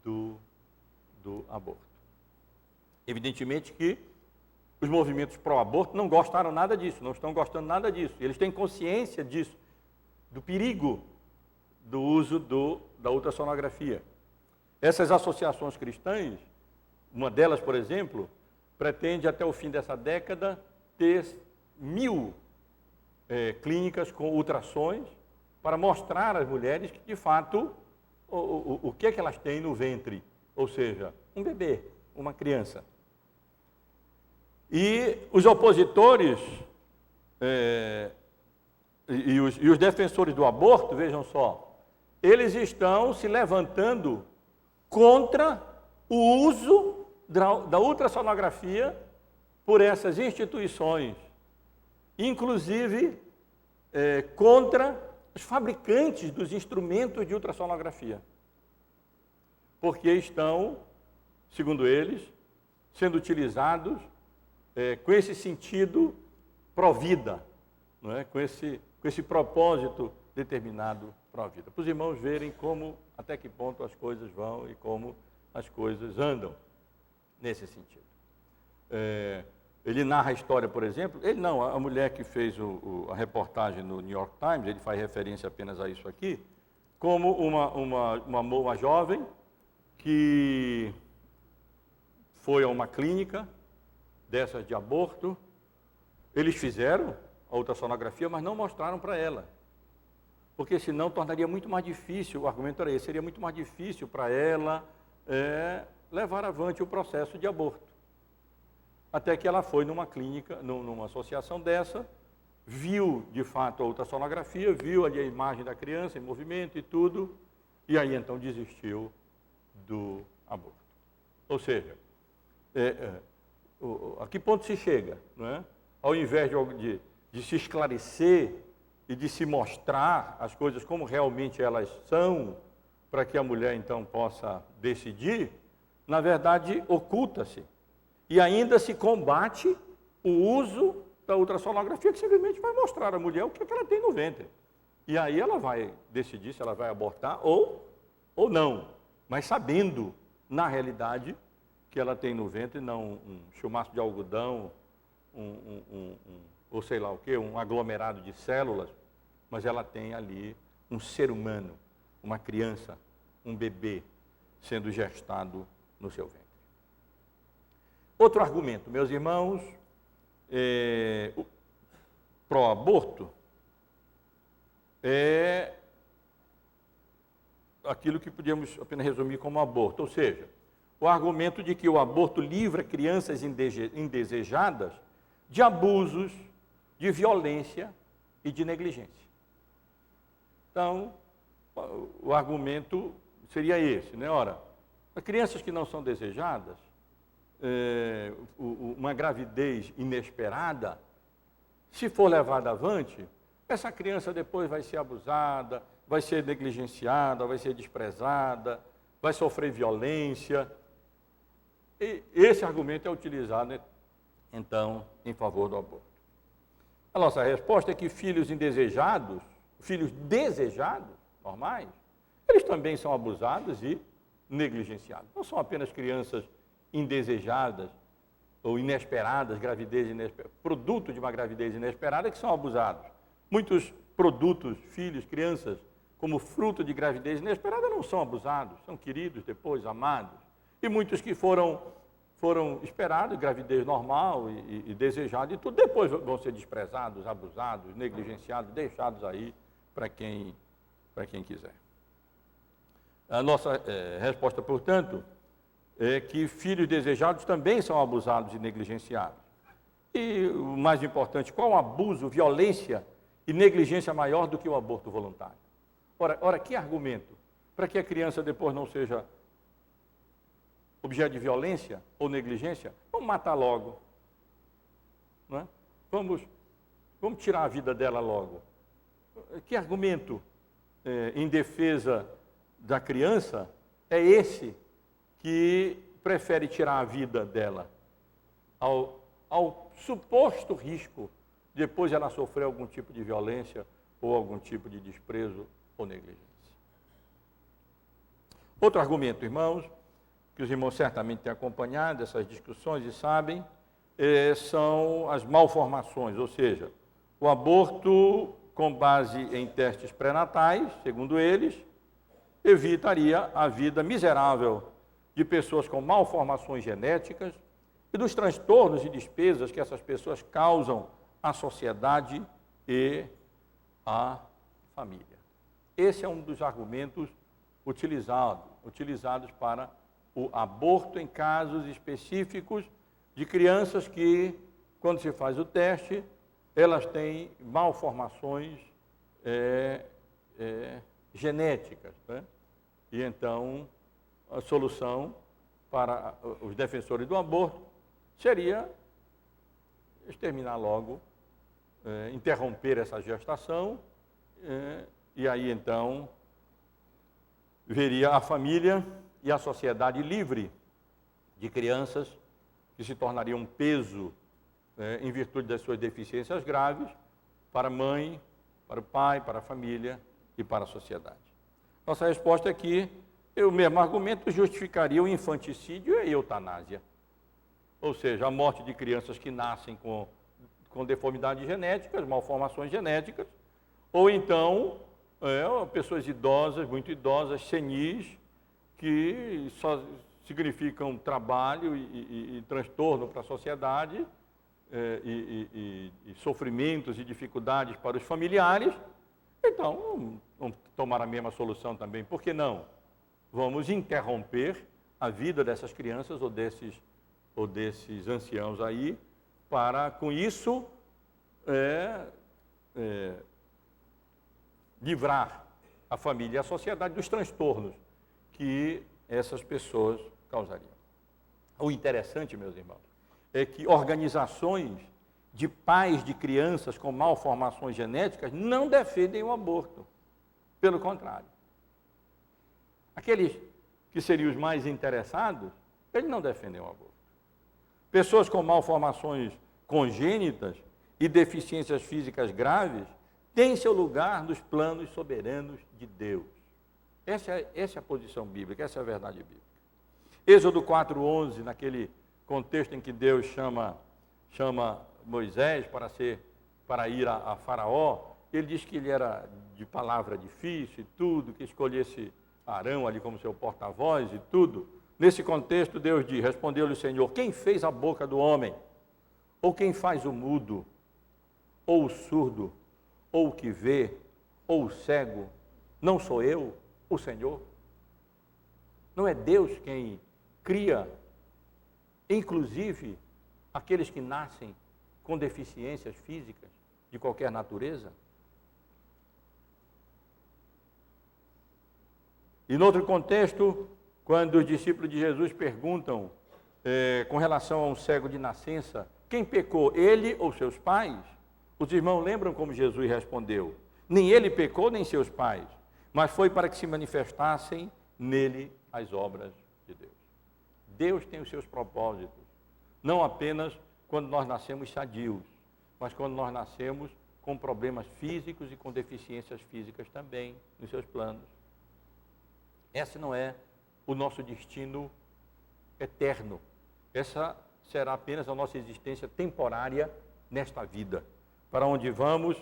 do aborto. Evidentemente que os movimentos pró-aborto não gostaram nada disso, não estão gostando nada disso. Eles têm consciência disso, do perigo do uso da ultrassonografia. Essas associações cristãs, uma delas, por exemplo, pretende até o fim dessa década ter 1000 clínicas com ultrassons para mostrar às mulheres que, de fato, o que é que elas têm no ventre, ou seja, um bebê, uma criança. E os opositores e os defensores do aborto, vejam só, eles estão se levantando contra o uso da ultrassonografia por essas instituições, inclusive contra os fabricantes dos instrumentos de ultrassonografia, porque estão, segundo eles, sendo utilizados com esse sentido pró-vida, não é? com esse propósito determinado pró-vida. Para os irmãos verem até que ponto as coisas vão e como as coisas andam nesse sentido. Ele narra a história, por exemplo, a mulher que fez a reportagem no New York Times, ele faz referência apenas a isso aqui, como uma jovem que foi a uma clínica dessas de aborto. Eles fizeram a ultrassonografia, mas não mostraram para ela, porque senão tornaria muito mais difícil, o argumento era esse, seria muito mais difícil para ela levar avante o processo de aborto. Até que ela foi numa clínica, numa associação dessa, viu de fato a ultrassonografia, viu ali a imagem da criança em movimento e tudo, e aí então desistiu do aborto. Ou seja, a que ponto se chega, não é? Ao invés de se esclarecer e de se mostrar as coisas como realmente elas são, para que a mulher então possa decidir, na verdade oculta-se. E ainda se combate o uso da ultrassonografia, que simplesmente vai mostrar à mulher o que ela tem no ventre. E aí ela vai decidir se ela vai abortar ou não, mas sabendo, na realidade, que ela tem no ventre não um chumaço de algodão, ou sei lá o quê, um aglomerado de células, mas ela tem ali um ser humano, uma criança, um bebê, sendo gestado no seu ventre. Outro argumento, meus irmãos, pró-aborto é aquilo que podíamos apenas resumir como aborto, ou seja, o argumento de que o aborto livra crianças indesejadas de abusos, de violência e de negligência. Então, o argumento seria esse, né? Ora, para crianças que não são desejadas, uma gravidez inesperada, se for levada avante, essa criança depois vai ser abusada, vai ser negligenciada, vai ser desprezada, vai sofrer violência. E esse argumento é utilizado, né, então, em favor do aborto. A nossa resposta é que filhos indesejados, filhos desejados, normais, eles também são abusados e negligenciados. Não são apenas crianças indesejadas ou inesperadas, gravidez inesperada, produto de uma gravidez inesperada que são abusados. Muitos produtos, filhos, crianças, como fruto de gravidez inesperada, não são abusados, são queridos, depois amados. E muitos que foram esperados, gravidez normal e desejada e tudo, depois vão ser desprezados, abusados, negligenciados, deixados aí para quem quiser. A nossa resposta, portanto, é que filhos desejados também são abusados e negligenciados. E o mais importante, qual abuso, violência e negligência maior do que o aborto voluntário? Ora, que argumento para que a criança depois não seja objeto de violência ou negligência? Vamos matar logo. Não é? Vamos tirar a vida dela logo. Que argumento em defesa da criança é esse que prefere tirar a vida dela ao suposto risco de depois ela sofrer algum tipo de violência ou algum tipo de desprezo ou negligência? Outro argumento, irmãos, que os irmãos certamente têm acompanhado essas discussões e sabem, são as malformações, ou seja, o aborto com base em testes pré-natais, segundo eles, evitaria a vida miserável de pessoas com malformações genéticas e dos transtornos e despesas que essas pessoas causam à sociedade e à família. Esse é um dos argumentos utilizados para o aborto em casos específicos de crianças que, quando se faz o teste, elas têm malformações genéticas, né? E então a solução para os defensores do aborto seria exterminar logo, interromper essa gestação, e aí então veria a família e a sociedade livre de crianças que se tornariam um peso em virtude das suas deficiências graves para a mãe, para o pai, para a família e para a sociedade. Nossa resposta é que o mesmo argumento justificaria o infanticídio e a eutanásia. Ou seja, a morte de crianças que nascem com deformidades genéticas, malformações genéticas, ou então pessoas idosas, muito idosas, senis, que só significam trabalho e transtorno para a sociedade, e sofrimentos e dificuldades para os familiares. Então, vamos tomar a mesma solução também. Por que não? Vamos interromper a vida dessas crianças ou desses anciãos aí, para, com isso, livrar a família e a sociedade dos transtornos que essas pessoas causariam. O interessante, meus irmãos, é que organizações de pais de crianças com malformações genéticas não defendem o aborto. Pelo contrário. Aqueles que seriam os mais interessados, eles não defendem o aborto. Pessoas com malformações congênitas e deficiências físicas graves têm seu lugar nos planos soberanos de Deus. Essa é a posição bíblica, essa é a verdade bíblica. Êxodo 4:11, naquele contexto em que Deus chama Moisés para ir a Faraó, ele diz que ele era de palavra difícil e tudo, que escolhesse Arão ali como seu porta-voz e tudo. Nesse contexto, Deus diz, respondeu-lhe o Senhor, quem fez a boca do homem? Ou quem faz o mudo, ou o surdo, ou o que vê, ou o cego, não sou eu, o Senhor? Não é Deus quem cria, inclusive, aqueles que nascem com deficiências físicas de qualquer natureza? E, no outro contexto, quando os discípulos de Jesus perguntam com relação a um cego de nascença, quem pecou, ele ou seus pais? Os irmãos lembram como Jesus respondeu: nem ele pecou, nem seus pais, mas foi para que se manifestassem nele as obras de Deus. Deus tem os seus propósitos, não apenas quando nós nascemos sadios, mas quando nós nascemos com problemas físicos e com deficiências físicas também nos seus planos. Esse não é o nosso destino eterno. Essa será apenas a nossa existência temporária nesta vida. Para onde vamos,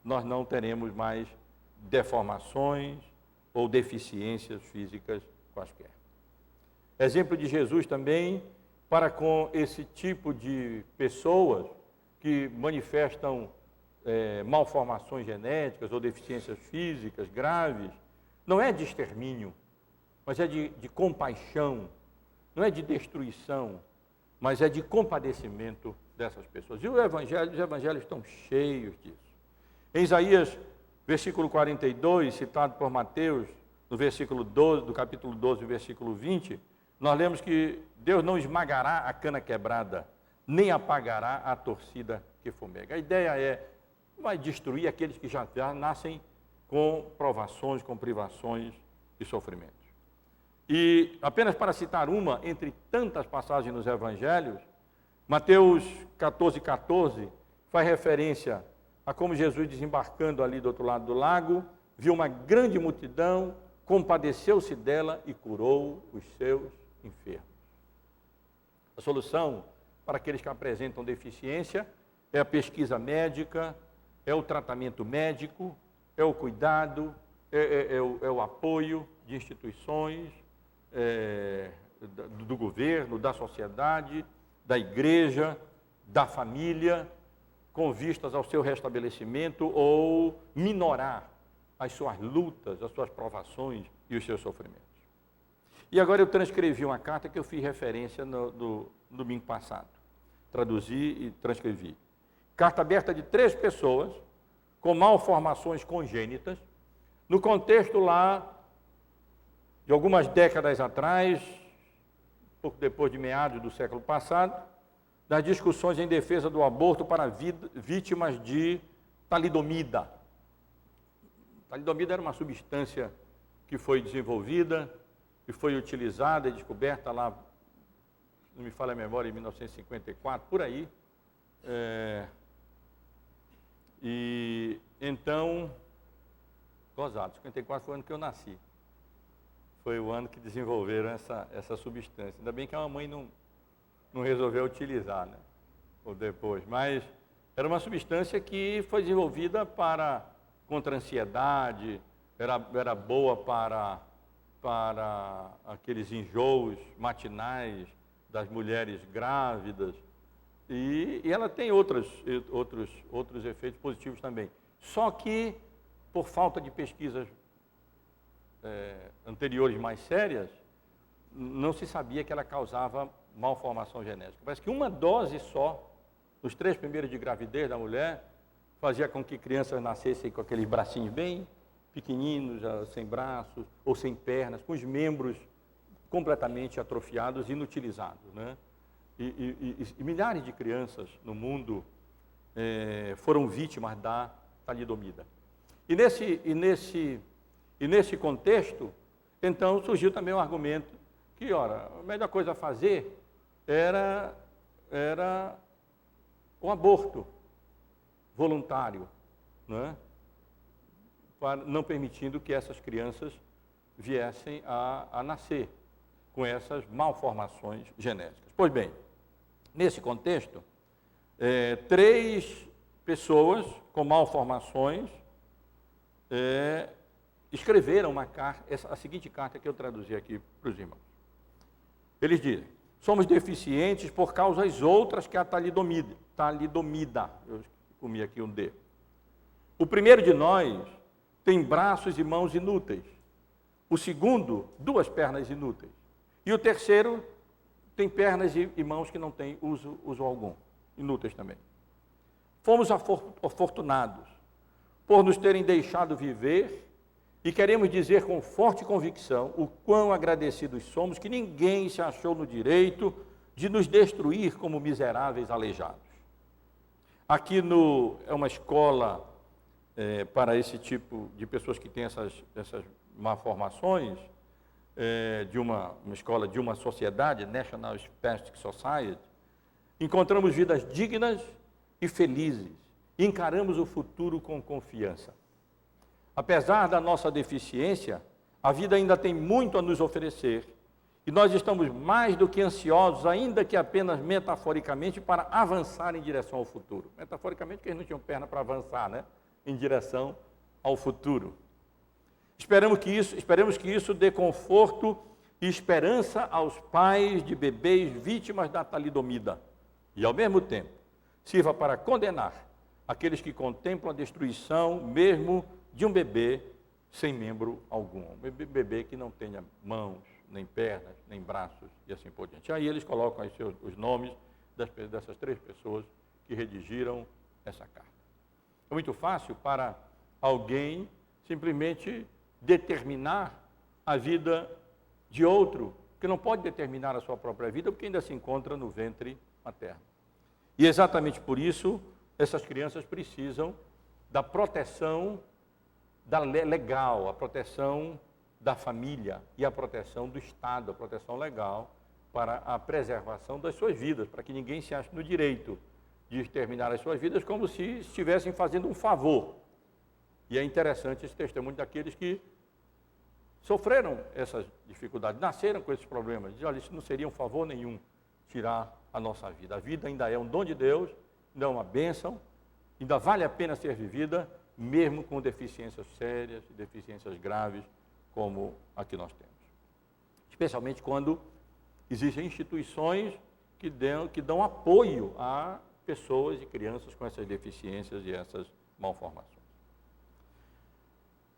nós não teremos mais deformações ou deficiências físicas quaisquer. Exemplo de Jesus também para com esse tipo de pessoas que manifestam malformações genéticas ou deficiências físicas graves, não é de extermínio, mas é de compaixão, não é de destruição, mas é de compadecimento dessas pessoas. E os evangelhos estão cheios disso. Em Isaías, versículo 42, citado por Mateus, no versículo 12, do capítulo 12, versículo 20, nós lemos que Deus não esmagará a cana quebrada, nem apagará a torcida que fumega. A ideia é, vai destruir aqueles que já nascem com provações, com privações e sofrimentos. E apenas para citar uma, entre tantas passagens nos evangelhos, Mateus 14,14 faz referência a como Jesus, desembarcando ali do outro lado do lago, viu uma grande multidão, compadeceu-se dela e curou os seus enfermos. A solução para aqueles que apresentam deficiência é a pesquisa médica, é o tratamento médico, é o cuidado, é o apoio de instituições, do governo, da sociedade, da igreja, da família, com vistas ao seu restabelecimento ou minorar as suas lutas, as suas provações e os seus sofrimentos. E agora eu transcrevi uma carta que eu fiz referência no domingo passado. Traduzi e transcrevi. Carta aberta de 3 pessoas com malformações congênitas, no contexto lá de algumas décadas atrás, pouco depois de meados do século passado, das discussões em defesa do aborto para vítimas de talidomida. Talidomida era uma substância que foi desenvolvida e foi utilizada e descoberta lá, não me falha a memória, em 1954, por aí. E então, gozado, 54 foi o ano que eu nasci. Foi o ano que desenvolveram essa substância. Ainda bem que a mamãe não resolveu utilizar, né? Ou depois. Mas era uma substância que foi desenvolvida contra a ansiedade, era boa para aqueles enjoos matinais das mulheres grávidas. E ela tem outros efeitos positivos também. Só que, por falta de pesquisas anteriores mais sérias, não se sabia que ela causava malformação genética. Parece que uma dose só, nos 3 primeiros de gravidez da mulher, fazia com que crianças nascessem com aqueles bracinhos bem pequeninos, sem braços ou sem pernas, com os membros completamente atrofiados e inutilizados, né? E milhares de crianças no mundo foram vítimas da talidomida. E nesse contexto, então, surgiu também um argumento que, ora, a melhor coisa a fazer era o aborto voluntário, não é? Para, não permitindo que essas crianças viessem a nascer com essas malformações genéticas. Pois bem, nesse contexto, 3 pessoas com malformações escreveram uma carta, a seguinte carta que eu traduzi aqui para os irmãos. Eles dizem: somos deficientes por causas outras que a talidomida. Eu comi aqui um D. O primeiro de nós tem braços e mãos inúteis. O segundo, 2 pernas inúteis. E o terceiro tem pernas e mãos que não têm uso algum, inúteis também. Fomos afortunados por nos terem deixado viver e queremos dizer com forte convicção o quão agradecidos somos que ninguém se achou no direito de nos destruir como miseráveis aleijados. Aqui é uma escola para esse tipo de pessoas que têm essas malformações, de uma escola de uma sociedade, National Spastic Society. Encontramos vidas dignas e felizes. Encaramos o futuro com confiança. Apesar da nossa deficiência, a vida ainda tem muito a nos oferecer. E nós estamos mais do que ansiosos, ainda que apenas metaforicamente, para avançar em direção ao futuro. Metaforicamente, porque eles não tinham perna para avançar, né? Em direção ao futuro. Esperamos que isso dê conforto e esperança aos pais de bebês vítimas da talidomida. E, ao mesmo tempo, sirva para condenar aqueles que contemplam a destruição mesmo de um bebê sem membro algum. Um bebê que não tenha mãos, nem pernas, nem braços e assim por diante. Aí eles colocam aí os nomes dessas 3 pessoas que redigiram essa carta. É muito fácil para alguém simplesmente determinar a vida de outro, que não pode determinar a sua própria vida, porque ainda se encontra no ventre materno. E exatamente por isso, essas crianças precisam da proteção legal, a proteção da família e a proteção do Estado, a proteção legal para a preservação das suas vidas, para que ninguém se ache no direito de exterminar as suas vidas como se estivessem fazendo um favor. E é interessante esse testemunho daqueles que sofreram essas dificuldades, nasceram com esses problemas. Diz, olha, isso não seria um favor nenhum tirar a nossa vida. A vida ainda é um dom de Deus, ainda é uma bênção, ainda vale a pena ser vivida, mesmo com deficiências sérias, deficiências graves, como a que nós temos. Especialmente quando existem instituições que dão apoio a pessoas e crianças com essas deficiências e essas malformações.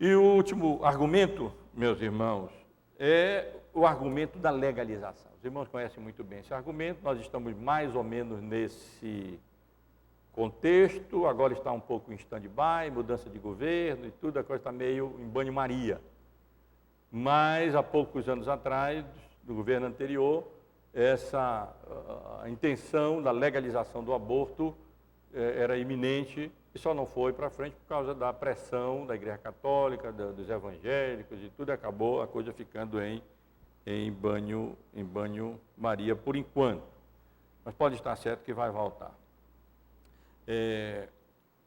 E o último argumento, meus irmãos, é o argumento da legalização. Os irmãos conhecem muito bem esse argumento, nós estamos mais ou menos nesse contexto, agora está um pouco em stand-by, mudança de governo e tudo, a coisa está meio em banho-maria. Mas, há poucos anos atrás, do governo anterior, a intenção da legalização do aborto era iminente e só não foi para frente por causa da pressão da Igreja Católica, dos evangélicos e tudo, acabou a coisa ficando em banho-maria por enquanto. Mas pode estar certo que vai voltar.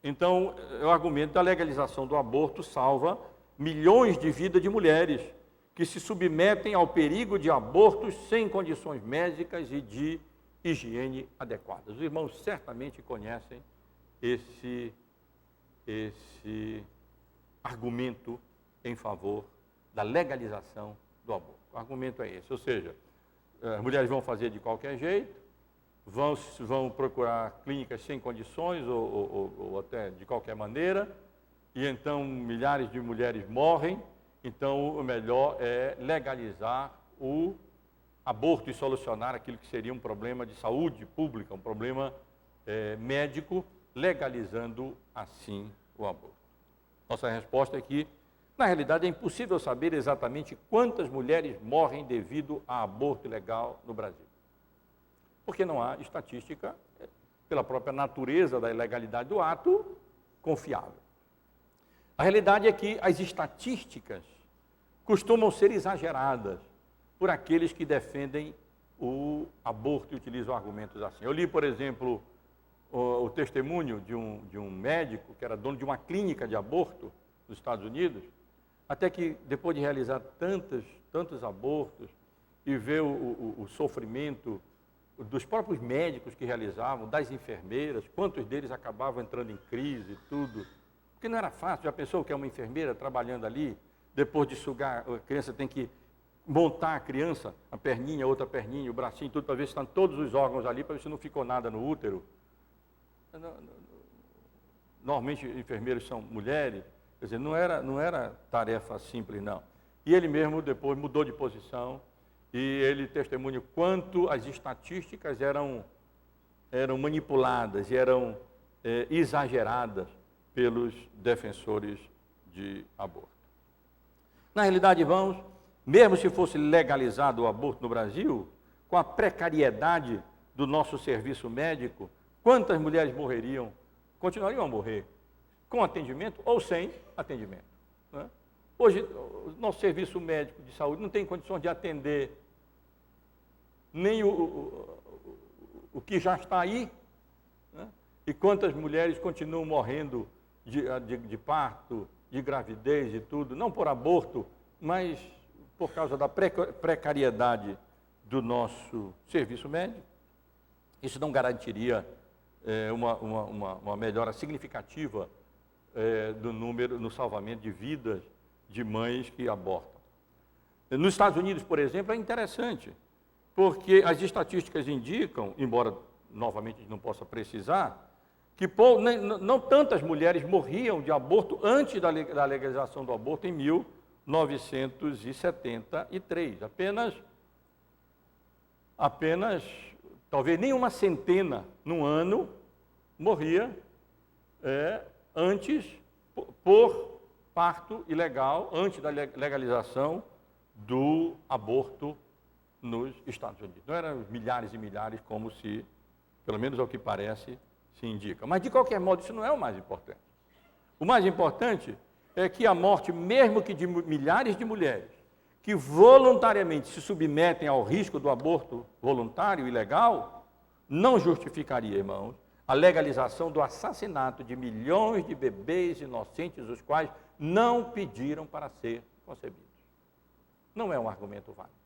Então, o argumento da legalização do aborto salva milhões de vidas de mulheres que se submetem ao perigo de abortos sem condições médicas e de higiene adequadas. Os irmãos certamente conhecem esse argumento em favor da legalização do aborto. O argumento é esse, ou seja, as mulheres vão fazer de qualquer jeito, vão procurar clínicas sem condições ou até de qualquer maneira, e então milhares de mulheres morrem. Então o melhor é legalizar o aborto e solucionar aquilo que seria um problema de saúde pública, um problema médico, legalizando assim o aborto. Nossa resposta é que, na realidade, é impossível saber exatamente quantas mulheres morrem devido a aborto ilegal no Brasil. Porque não há estatística, pela própria natureza da ilegalidade do ato, confiável. A realidade é que as estatísticas costumam ser exageradas por aqueles que defendem o aborto e utilizam argumentos assim. Eu li, por exemplo, o testemunho de um médico que era dono de uma clínica de aborto nos Estados Unidos, até que depois de realizar tantos abortos e ver o sofrimento dos próprios médicos que realizavam, das enfermeiras, quantos deles acabavam entrando em crise e tudo, porque não era fácil. Já pensou que é uma enfermeira trabalhando ali, depois de sugar, a criança tem que montar a criança, a perninha, outra perninha, o bracinho, tudo, para ver se estão todos os órgãos ali, para ver se não ficou nada no útero. Normalmente, enfermeiros são mulheres, quer dizer, não era tarefa simples, não. E ele mesmo depois mudou de posição e ele testemunha o quanto as estatísticas eram manipuladas e eram exageradas pelos defensores de aborto. Na realidade, irmãos, mesmo se fosse legalizado o aborto no Brasil, com a precariedade do nosso serviço médico, quantas mulheres morreriam, continuariam a morrer, com atendimento ou sem atendimento, né? Hoje, o nosso serviço médico de saúde não tem condições de atender nem o que já está aí, né? E quantas mulheres continuam morrendo de parto, de gravidez e tudo, não por aborto, mas por causa da precariedade do nosso serviço médico. Isso não garantiria uma melhora significativa do número, no salvamento de vidas de mães que abortam. Nos Estados Unidos, por exemplo, é interessante, porque as estatísticas indicam, embora novamente a gente não possa precisar, que não tantas mulheres morriam de aborto antes da legalização do aborto em 1973. Apenas, talvez nem uma centena num ano morria antes por parto ilegal, antes da legalização do aborto nos Estados Unidos. Não eram milhares e milhares, como se, pelo menos ao que parece, se indica. Mas, de qualquer modo, isso não é o mais importante. O mais importante é que a morte, mesmo que de milhares de mulheres, que voluntariamente se submetem ao risco do aborto voluntário e ilegal, não justificaria, irmãos, a legalização do assassinato de milhões de bebês inocentes, os quais não pediram para ser concebidos. Não é um argumento válido.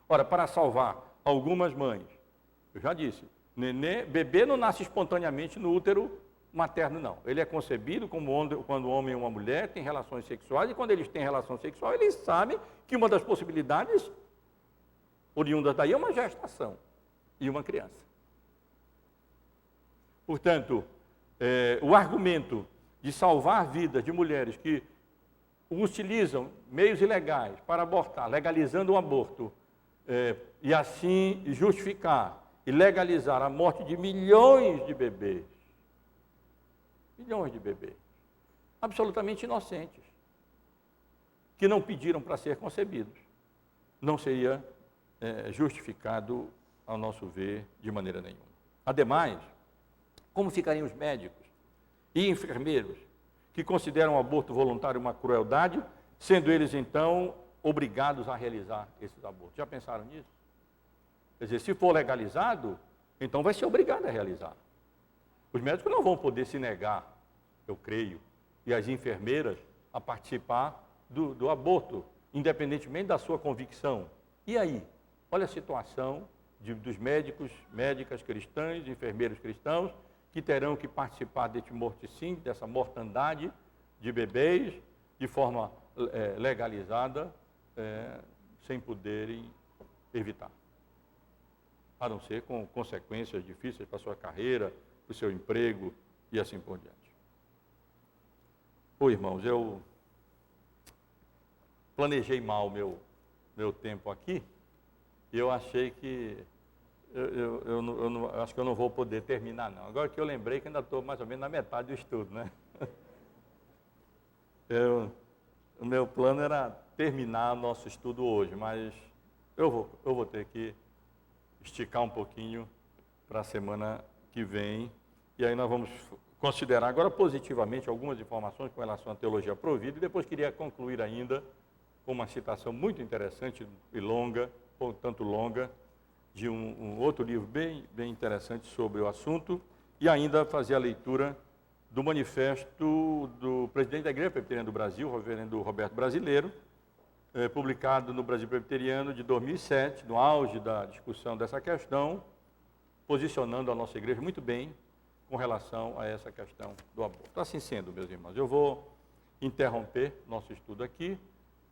Ora, para salvar algumas mães, eu já disse, bebê não nasce espontaneamente no útero materno, não. Ele é concebido quando o homem e uma mulher têm relações sexuais, e quando eles têm relação sexual, eles sabem que uma das possibilidades oriundas daí é uma gestação e uma criança. Portanto, o argumento de salvar vidas de mulheres que utilizam meios ilegais para abortar, legalizando o aborto, e assim justificar e legalizar a morte de milhões de bebês, absolutamente inocentes, que não pediram para ser concebidos, não seria justificado, ao nosso ver, de maneira nenhuma. Ademais, como ficariam os médicos e enfermeiros que consideram o aborto voluntário uma crueldade, sendo eles, então, obrigados a realizar esses abortos? Já pensaram nisso? Quer dizer, se for legalizado, então vai ser obrigado a realizar. Os médicos não vão poder se negar, eu creio, e as enfermeiras a participar do aborto, independentemente da sua convicção. E aí? Olha a situação dos médicas cristãs, enfermeiros cristãos, que terão que participar deste morticínio, dessa mortandade de bebês, de forma legalizada, sem poderem evitar. A não ser com consequências difíceis para a sua carreira, para o seu emprego e assim por diante. Irmãos, eu planejei mal meu tempo aqui, e eu achei que eu acho que eu não vou poder terminar, não. Agora que eu lembrei que ainda estou mais ou menos na metade do estudo, né? O meu plano era terminar o nosso estudo hoje, mas eu vou ter que esticar um pouquinho para a semana que vem, e aí nós vamos considerar agora positivamente algumas informações com relação à teologia provida, e depois queria concluir ainda com uma citação muito interessante e longa, tanto longa, de um outro livro bem interessante sobre o assunto, e ainda fazer a leitura do manifesto do presidente da Igreja Presbiteriana do Brasil, o reverendo Roberto Brasileiro, publicado no Brasil Presbiteriano de 2007, no auge da discussão dessa questão, posicionando a nossa igreja muito bem com relação a essa questão do aborto. Assim sendo, meus irmãos, eu vou interromper nosso estudo aqui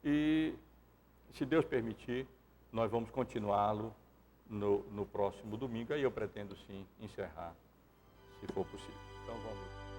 e se Deus permitir, nós vamos continuá-lo no próximo domingo. Aí eu pretendo sim encerrar, se for possível. Então vamos.